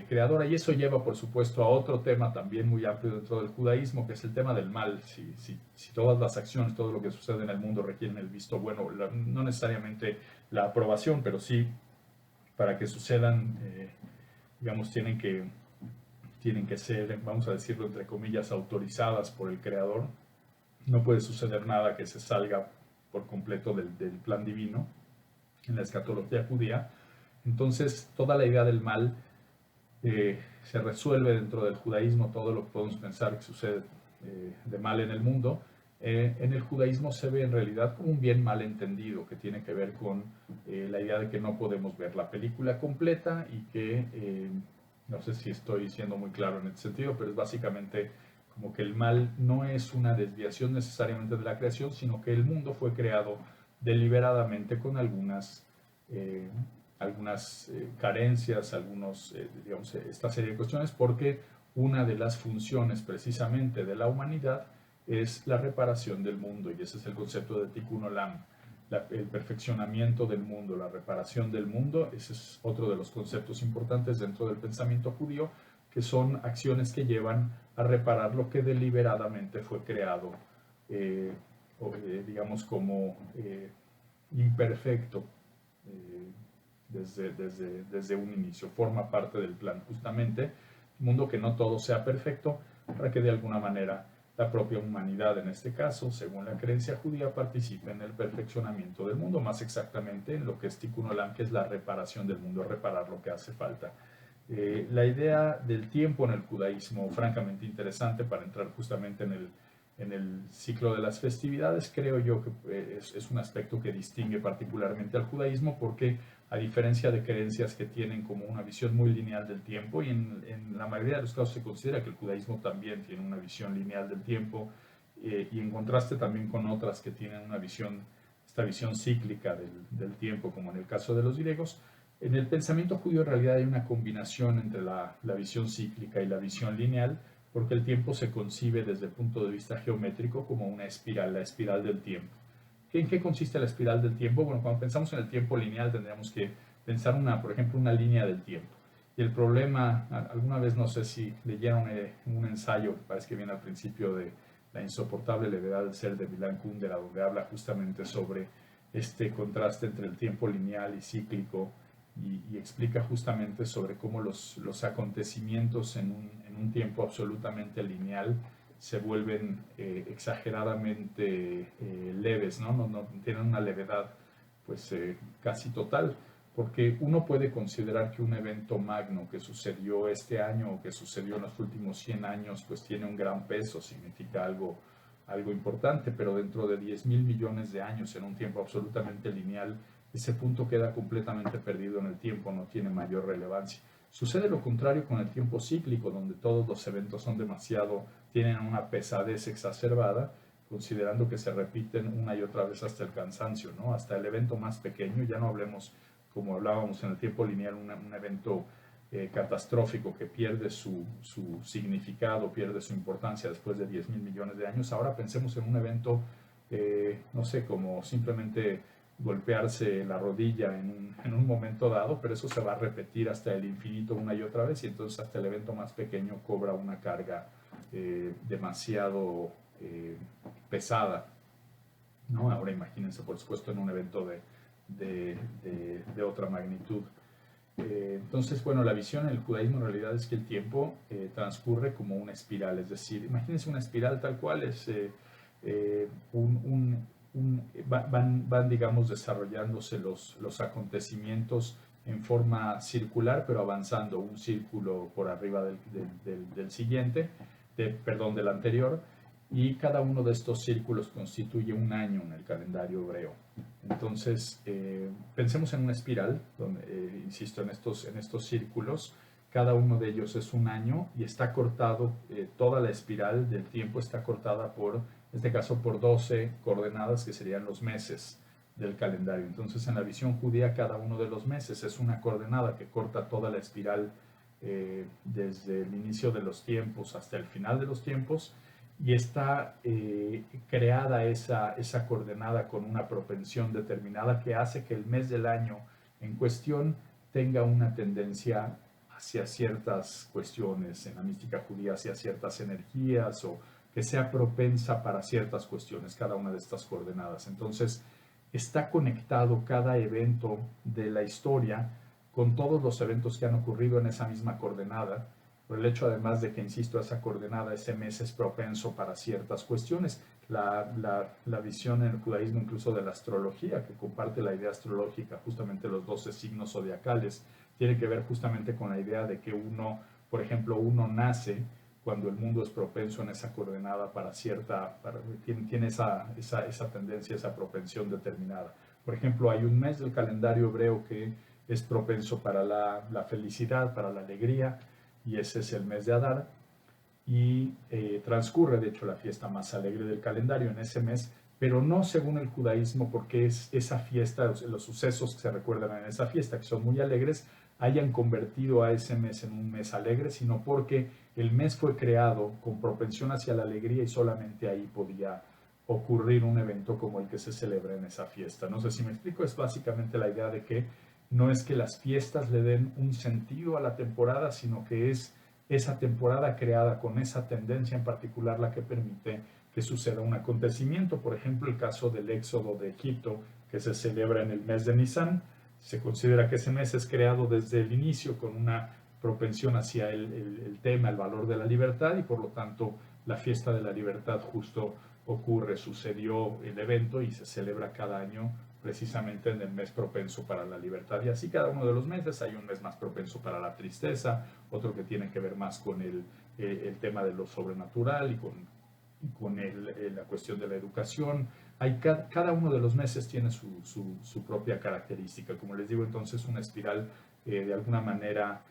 creadora. Y eso lleva, por supuesto, a otro tema también muy amplio dentro del judaísmo, que es el tema del mal. Si todas las acciones, todo lo que sucede en el mundo requieren el visto bueno, no necesariamente la aprobación, pero sí, para que sucedan, digamos, tienen que ser, vamos a decirlo entre comillas, autorizadas por el creador. No puede suceder nada que se salga por completo del plan divino en la escatología judía. Entonces, toda la idea del mal se resuelve dentro del judaísmo. Todo lo que podemos pensar que sucede de mal en el mundo, en el judaísmo se ve en realidad como un bien mal entendido, que tiene que ver con la idea de que no podemos ver la película completa, y que, no sé si estoy siendo muy claro en este sentido, pero es básicamente como que el mal no es una desviación necesariamente de la creación, sino que el mundo fue creado deliberadamente con algunas algunas carencias, digamos, esta serie de cuestiones, porque una de las funciones precisamente de la humanidad es la reparación del mundo, y ese es el concepto de Tikkun Olam, el perfeccionamiento del mundo, la reparación del mundo. Ese es otro de los conceptos importantes dentro del pensamiento judío, que son acciones que llevan a reparar lo que deliberadamente fue creado, digamos, como imperfecto desde un inicio. Forma parte del plan, justamente, un mundo que no todo sea perfecto, para que de alguna manera la propia humanidad, en este caso, según la creencia judía, participe en el perfeccionamiento del mundo, más exactamente en lo que es Tikkun Olam, que es la reparación del mundo, reparar lo que hace falta. La idea del tiempo en el judaísmo, francamente interesante para entrar justamente en el ciclo de las festividades, creo yo que es un aspecto que distingue particularmente al judaísmo, porque a diferencia de creencias que tienen como una visión muy lineal del tiempo, y en la mayoría de los casos se considera que el judaísmo también tiene una visión lineal del tiempo, y en contraste también con otras que tienen esta visión cíclica del tiempo, como en el caso de los griegos. En el pensamiento judío en realidad hay una combinación entre la visión cíclica y la visión lineal, porque el tiempo se concibe desde el punto de vista geométrico como una espiral, la espiral del tiempo. ¿En qué consiste la espiral del tiempo? Bueno, cuando pensamos en el tiempo lineal tendríamos que pensar, por ejemplo, una línea del tiempo. Y el problema, alguna vez no sé si leyeron un ensayo, parece que viene al principio, de La insoportable levedad del ser, de Milan Kundera, donde habla justamente sobre este contraste entre el tiempo lineal y cíclico, y explica justamente sobre cómo los acontecimientos en un tiempo absolutamente lineal se vuelven exageradamente leves, ¿no? No tienen una levedad pues casi total, porque uno puede considerar que un evento magno que sucedió este año o que sucedió en los últimos 100 años pues tiene un gran peso, significa algo importante, pero dentro de 10.000 millones de años, en un tiempo absolutamente lineal, ese punto queda completamente perdido en el tiempo, no tiene mayor relevancia. Sucede lo contrario con el tiempo cíclico, donde todos los eventos tienen una pesadez exacerbada, considerando que se repiten una y otra vez hasta el cansancio, ¿no? Hasta el evento más pequeño. Ya no hablemos, como hablábamos en el tiempo lineal, un evento catastrófico que pierde su significado, pierde su importancia después de 10.000 millones de años. Ahora pensemos en un evento, no sé, como simplemente golpearse la rodilla en un momento dado, pero eso se va a repetir hasta el infinito una y otra vez, y entonces hasta el evento más pequeño cobra una carga demasiado pesada, ¿no? Ahora imagínense, por supuesto, en un evento de otra magnitud. Entonces, bueno, la visión en el judaísmo en realidad es que el tiempo transcurre como una espiral, es decir, imagínense una espiral tal cual, es van, digamos, desarrollándose los acontecimientos en forma circular, pero avanzando un círculo por arriba del siguiente, del anterior, y cada uno de estos círculos constituye un año en el calendario hebreo. Entonces, pensemos en una espiral, donde, insisto, en estos círculos, cada uno de ellos es un año y está cortado, toda la espiral del tiempo está cortada en este caso, por 12 coordenadas, que serían los meses del calendario. Entonces, en la visión judía, cada uno de los meses es una coordenada que corta toda la espiral desde el inicio de los tiempos hasta el final de los tiempos, y está creada esa coordenada con una propensión determinada que hace que el mes del año en cuestión tenga una tendencia hacia ciertas cuestiones, en la mística judía hacia ciertas energías, o que sea propensa para ciertas cuestiones, cada una de estas coordenadas. Entonces, está conectado cada evento de la historia con todos los eventos que han ocurrido en esa misma coordenada, por el hecho además de que, insisto, esa coordenada, ese mes es propenso para ciertas cuestiones. La visión en el judaísmo, incluso de la astrología, que comparte la idea astrológica, justamente los 12 signos zodiacales, tiene que ver justamente con la idea de que por ejemplo, uno nace cuando el mundo es propenso en esa coordenada tiene esa tendencia, esa propensión determinada. Por ejemplo, hay un mes del calendario hebreo que es propenso para la felicidad, para la alegría, y ese es el mes de Adar, y transcurre, de hecho, la fiesta más alegre del calendario en ese mes, pero no según el judaísmo, porque es esa fiesta, los sucesos que se recuerdan en esa fiesta, que son muy alegres, hayan convertido a ese mes en un mes alegre, sino porque el mes fue creado con propensión hacia la alegría y solamente ahí podía ocurrir un evento como el que se celebra en esa fiesta. No sé si me explico, es básicamente la idea de que no es que las fiestas le den un sentido a la temporada, sino que es esa temporada creada con esa tendencia en particular la que permite que suceda un acontecimiento. Por ejemplo, el caso del éxodo de Egipto, que se celebra en el mes de Nisan. Se considera que ese mes es creado desde el inicio con una propensión hacia el tema, el valor de la libertad, y por lo tanto la fiesta de la libertad justo sucedió el evento y se celebra cada año precisamente en el mes propenso para la libertad. Y así cada uno de los meses hay un mes más propenso para la tristeza, otro que tiene que ver más con el tema de lo sobrenatural y con la cuestión de la educación. Cada uno de los meses tiene su propia característica. Como les digo, entonces una espiral de alguna manera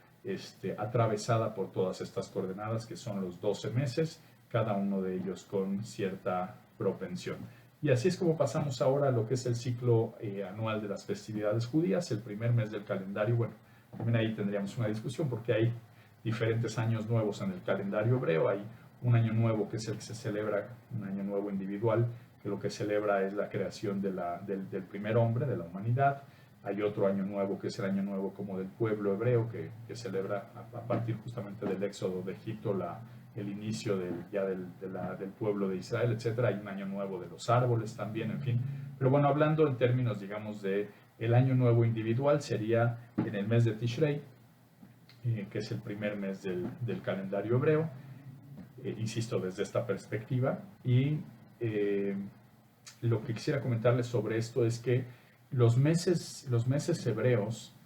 atravesada por todas estas coordenadas que son los 12 meses, cada uno de ellos con cierta propensión. Y así es como pasamos ahora a lo que es el ciclo anual de las festividades judías, el primer mes del calendario. Bueno, también ahí tendríamos una discusión porque hay diferentes años nuevos en el calendario hebreo. Hay un año nuevo que es el que se celebra, un año nuevo individual, que lo que celebra es la creación del primer hombre, de la humanidad. Hay otro año nuevo que es el año nuevo como del pueblo hebreo, que celebra a partir justamente del éxodo de Egipto el inicio del pueblo de Israel, etc. Hay un año nuevo de los árboles también, en fin. Pero bueno, hablando en términos, digamos, de el año nuevo individual, sería en el mes de Tishrei, que es el primer mes del calendario hebreo. Insisto, desde esta perspectiva. Y lo que quisiera comentarles sobre esto es que los meses hebreos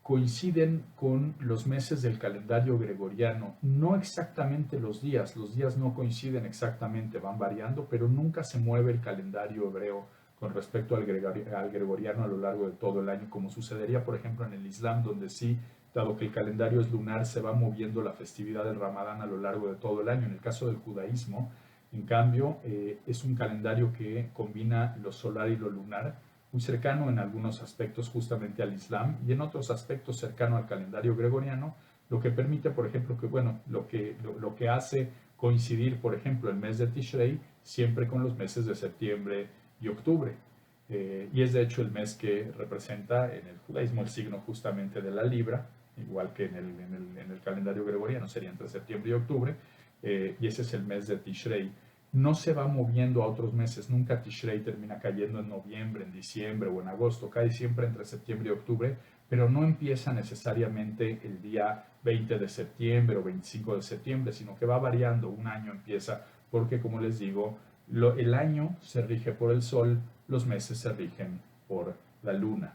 coinciden con los meses del calendario gregoriano, no exactamente los días no coinciden exactamente, van variando, pero nunca se mueve el calendario hebreo con respecto al gregoriano a lo largo de todo el año, como sucedería, por ejemplo, en el Islam, donde sí, dado que el calendario es lunar, se va moviendo la festividad del Ramadán a lo largo de todo el año. En el caso del judaísmo, en cambio, es un calendario que combina lo solar y lo lunar, muy cercano en algunos aspectos justamente al Islam y en otros aspectos cercano al calendario gregoriano, lo que permite, por ejemplo, que lo que hace coincidir, por ejemplo, el mes de Tishrei siempre con los meses de septiembre y octubre. Y es de hecho el mes que representa en el judaísmo el signo justamente de la libra, igual que en el calendario gregoriano sería entre septiembre y octubre, y ese es el mes de Tishrei. No se va moviendo a otros meses, nunca Tishrei termina cayendo en noviembre, en diciembre o en agosto, cae siempre entre septiembre y octubre, pero no empieza necesariamente el día 20 de septiembre o 25 de septiembre, sino que va variando, un año empieza, porque como les digo, el año se rige por el sol, los meses se rigen por la luna.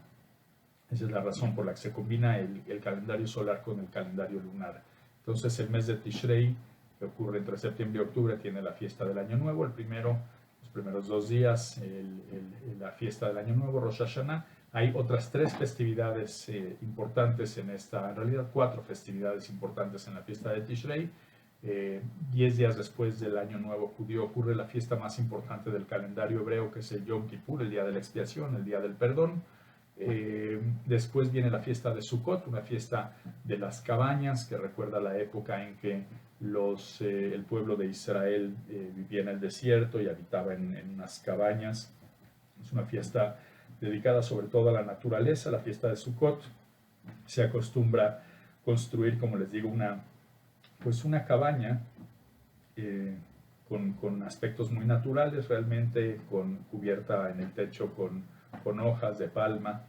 Esa es la razón por la que se combina el calendario solar con el calendario lunar. Entonces el mes de Tishrei, que ocurre entre septiembre y octubre, tiene la fiesta del Año Nuevo, los primeros 2 días, la fiesta del Año Nuevo, Rosh Hashanah. Hay otras 3 festividades importantes en en realidad 4 festividades importantes en la fiesta de Tishrei. 10 días después del Año Nuevo judío ocurre la fiesta más importante del calendario hebreo, que es el Yom Kippur, el día de la expiación, el día del perdón. Después viene la fiesta de Sukkot, una fiesta de las cabañas que recuerda la época en que el pueblo de Israel vivía en el desierto y habitaba en unas cabañas. Es una fiesta dedicada sobre todo a la naturaleza, la fiesta de Sukkot. Se acostumbra construir, como les digo, una cabaña con aspectos muy naturales, realmente cubierta en el techo con hojas de palma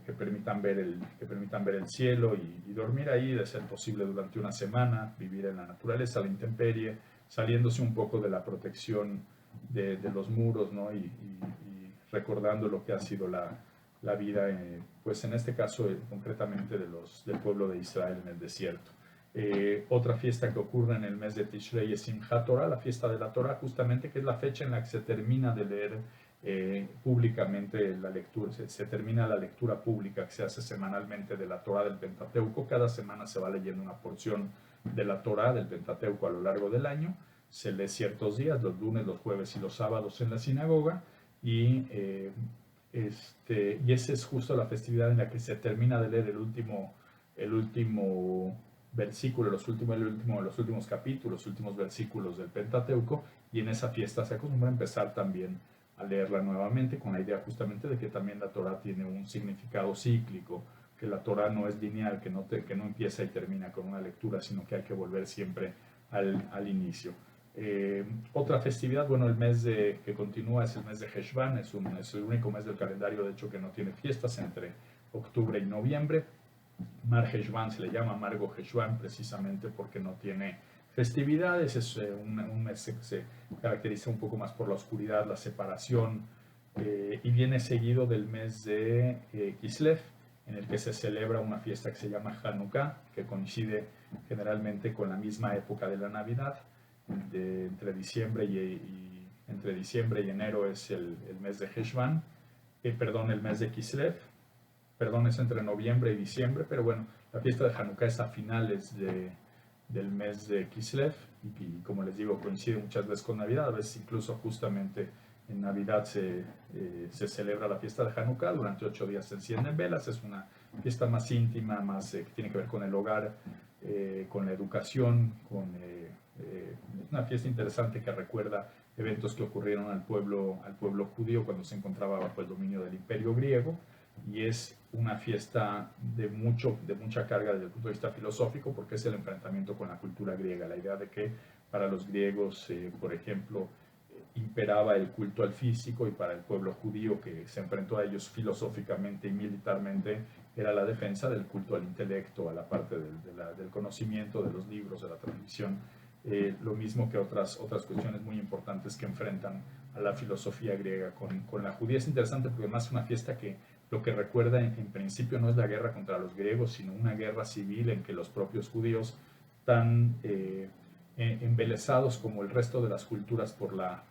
que permitan ver el cielo y dormir ahí, de ser posible durante una semana, vivir en la naturaleza, la intemperie, saliéndose un poco de la protección de los muros, ¿no? y recordando lo que ha sido la vida, pues en este caso concretamente del pueblo de Israel en el desierto. Otra fiesta que ocurre en el mes de Tishrei es Simchat Torah, la fiesta de la Torah, justamente, que es la fecha en la que se termina de leer públicamente la lectura, se termina la lectura pública que se hace semanalmente de la Torah del Pentateuco. Cada semana se va leyendo una porción de la Torah del Pentateuco a lo largo del año. se lee ciertos días, los lunes, los jueves y los sábados en la sinagoga, y esa es justo la festividad en la que se termina de leer el último versículo, los últimos capítulos, los últimos versículos del Pentateuco, y en esa fiesta se acostumbra a empezar también a leerla nuevamente, con la idea justamente de que también la Torah tiene un significado cíclico, que la Torah no es lineal, que no empieza y termina con una lectura, sino que hay que volver siempre al inicio. Otra festividad, bueno, el mes que continúa es el mes de Heshvan, es el único mes del calendario, de hecho, que no tiene fiestas entre octubre y noviembre. Mar Heshvan se le llama Margo Heshvan precisamente porque no tiene festividades, es un mes que se caracteriza un poco más por la oscuridad, la separación, y viene seguido del mes de Kislev, en el que se celebra una fiesta que se llama Hanukkah, que coincide generalmente con la misma época de la Navidad. Entre diciembre y enero es el mes de Heshvan, el mes de Kislev, es entre noviembre y diciembre, pero bueno, la fiesta de Hanukkah es a finales del mes de Kislev, y como les digo, coincide muchas veces con Navidad, a veces incluso justamente en Navidad se celebra la fiesta de Hanukkah. Durante 8 días se encienden velas, es una fiesta más íntima, más que tiene que ver con el hogar, con la educación, una fiesta interesante que recuerda eventos que ocurrieron al pueblo judío cuando se encontraba bajo el dominio del Imperio griego, y es una fiesta de mucha carga desde el punto de vista filosófico, porque es el enfrentamiento con la cultura griega, la idea de que para los griegos, por ejemplo, imperaba el culto al físico, y para el pueblo judío, que se enfrentó a ellos filosóficamente y militarmente, era la defensa del culto al intelecto, a la parte del conocimiento, de los libros, de la transmisión. Lo mismo que otras cuestiones muy importantes que enfrentan a la filosofía griega con la judía. Es interesante porque además es una fiesta que lo que recuerda en principio no es la guerra contra los griegos, sino una guerra civil en que los propios judíos, tan embelesados como el resto de las culturas por la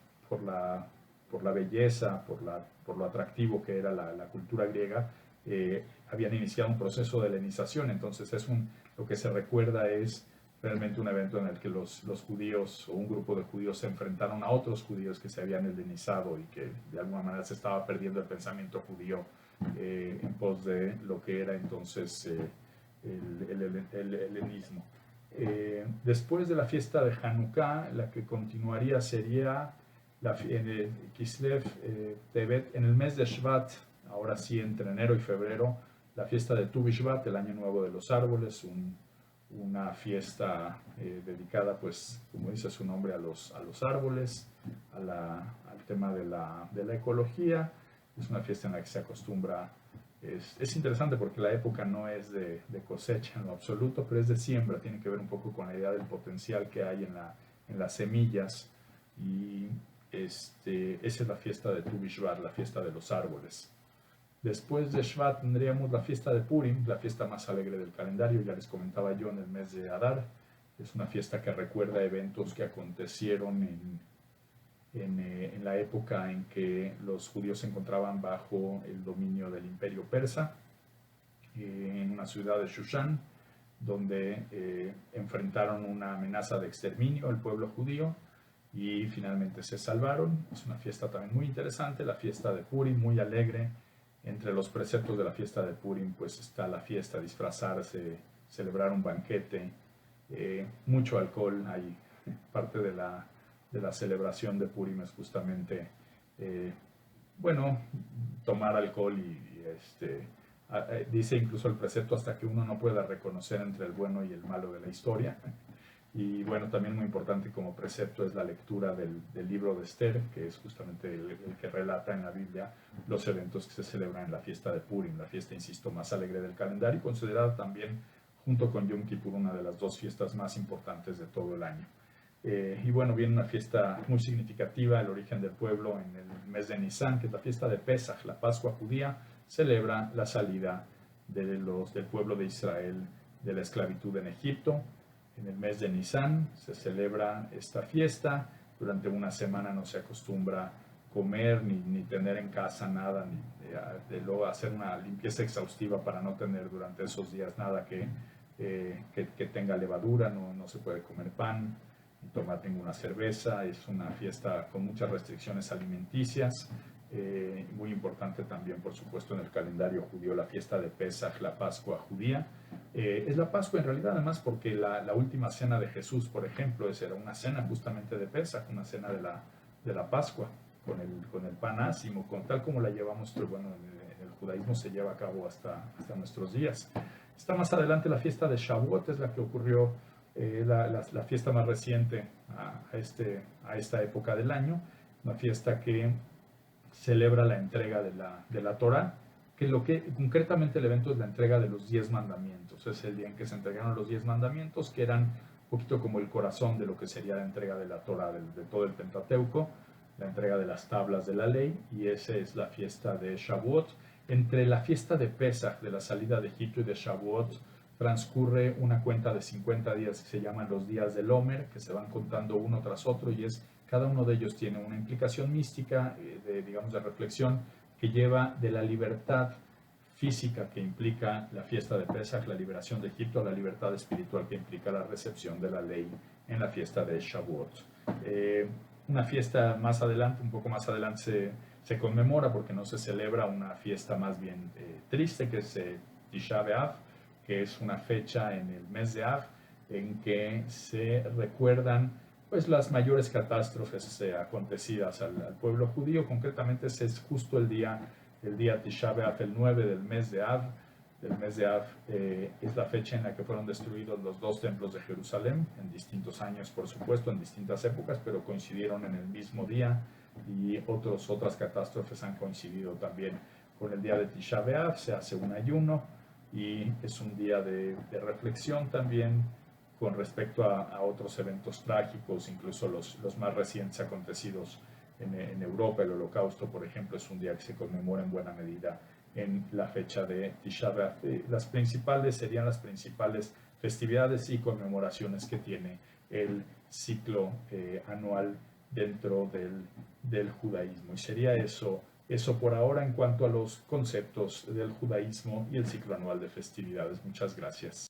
belleza, por lo atractivo que era la cultura griega, habían iniciado un proceso de helenización. Entonces lo que se recuerda es realmente un evento en el que los judíos, o un grupo de judíos, se enfrentaron a otros judíos que se habían helenizado, y que de alguna manera se estaba perdiendo el pensamiento judío en pos de lo que era entonces el helenismo. Después de la fiesta de Hanukkah, la que continuaría sería en Kislev Tevet, en el mes de Shvat, ahora sí entre enero y febrero, la fiesta de Tu B'Shvat, el año nuevo de los árboles, una fiesta dedicada, pues, como dice su nombre, a los árboles, al tema de la ecología. Es una fiesta en la que se acostumbra, es interesante porque la época no es de cosecha en lo absoluto, pero es de siembra, tiene que ver un poco con la idea del potencial que hay en las semillas, y esa es la fiesta de Tu B'Shvat, la fiesta de los árboles. Después de Shvat tendríamos la fiesta de Purim, la fiesta más alegre del calendario, ya les comentaba yo, en el mes de Adar. Es una fiesta que recuerda eventos que acontecieron en la época en que los judíos se encontraban bajo el dominio del Imperio Persa, en una ciudad de Shushan, donde enfrentaron una amenaza de exterminio al pueblo judío, y finalmente se salvaron. Es una fiesta también muy interesante, la fiesta de Purim, muy alegre. Entre los preceptos de la fiesta de Purim, pues está la fiesta, disfrazarse, celebrar un banquete, mucho alcohol. Hay parte de la celebración de Purim es justamente, tomar alcohol, dice incluso el precepto, hasta que uno no pueda reconocer entre el bueno y el malo de la historia. Y bueno, también muy importante como precepto es la lectura del libro de Esther, que es justamente el que relata en la Biblia los eventos que se celebran en la fiesta de Purim, la fiesta, insisto, más alegre del calendario, considerada también, junto con Yom Kippur, una de las 2 fiestas más importantes de todo el año. Y bueno, viene una fiesta muy significativa, el origen del pueblo, en el mes de Nisan, que es la fiesta de Pesach, la Pascua judía, celebra la salida del pueblo de Israel de la esclavitud en Egipto. En el mes de Nisan se celebra esta fiesta. Durante una semana no se acostumbra comer ni tener en casa nada, ni luego hacer una limpieza exhaustiva para no tener durante esos días nada que tenga levadura. No se puede comer pan, tomaten una cerveza. Es una fiesta con muchas restricciones alimenticias. Muy importante también, por supuesto, en el calendario judío, la fiesta de Pesaj, la Pascua judía. Es la Pascua en realidad, además, porque la última cena de Jesús, por ejemplo, era una cena justamente de Pesaj, una cena de la Pascua, con el pan ácimo, con tal como la llevamos, bueno, en el judaísmo se lleva a cabo hasta nuestros días. Está más adelante la fiesta de Shavuot, es la que ocurrió, la fiesta más reciente a esta época del año, una fiesta que celebra la entrega de la Torá, que concretamente el evento es la entrega de los 10 mandamientos. Es el día en que se entregaron los 10 mandamientos, que eran un poquito como el corazón de lo que sería la entrega de la Torá, de todo el Pentateuco, la entrega de las tablas de la ley, y esa es la fiesta de Shavuot. Entre la fiesta de Pesaj, de la salida de Egipto, y de Shavuot, transcurre una cuenta de 50 días que se llaman los días del Omer, que se van contando uno tras otro, y cada uno de ellos tiene una implicación mística, de reflexión, que lleva de la libertad física que implica la fiesta de Pesaj, la liberación de Egipto, a la libertad espiritual que implica la recepción de la ley en la fiesta de Shavuot. Una fiesta más adelante, un poco más adelante, se conmemora, porque no se celebra, una fiesta más bien triste, que es Tisha B'Av, que es una fecha en el mes de Av en que se recuerdan pues las mayores catástrofes acontecidas al pueblo judío. Concretamente ese es justo el día Tisha B'Av, el 9 del mes de Av. Es la fecha en la que fueron destruidos los 2 templos de Jerusalén, en distintos años, por supuesto, en distintas épocas, pero coincidieron en el mismo día, y otras catástrofes han coincidido también con el día de Tisha B'Av. Se hace un ayuno y es un día de reflexión también con respecto a otros eventos trágicos, incluso los más recientes acontecidos en Europa. El Holocausto, por ejemplo, es un día que se conmemora en buena medida en la fecha de Tisha B'Av. Serían las principales festividades y conmemoraciones que tiene el ciclo anual dentro del judaísmo. Y sería eso por ahora en cuanto a los conceptos del judaísmo y el ciclo anual de festividades. Muchas gracias.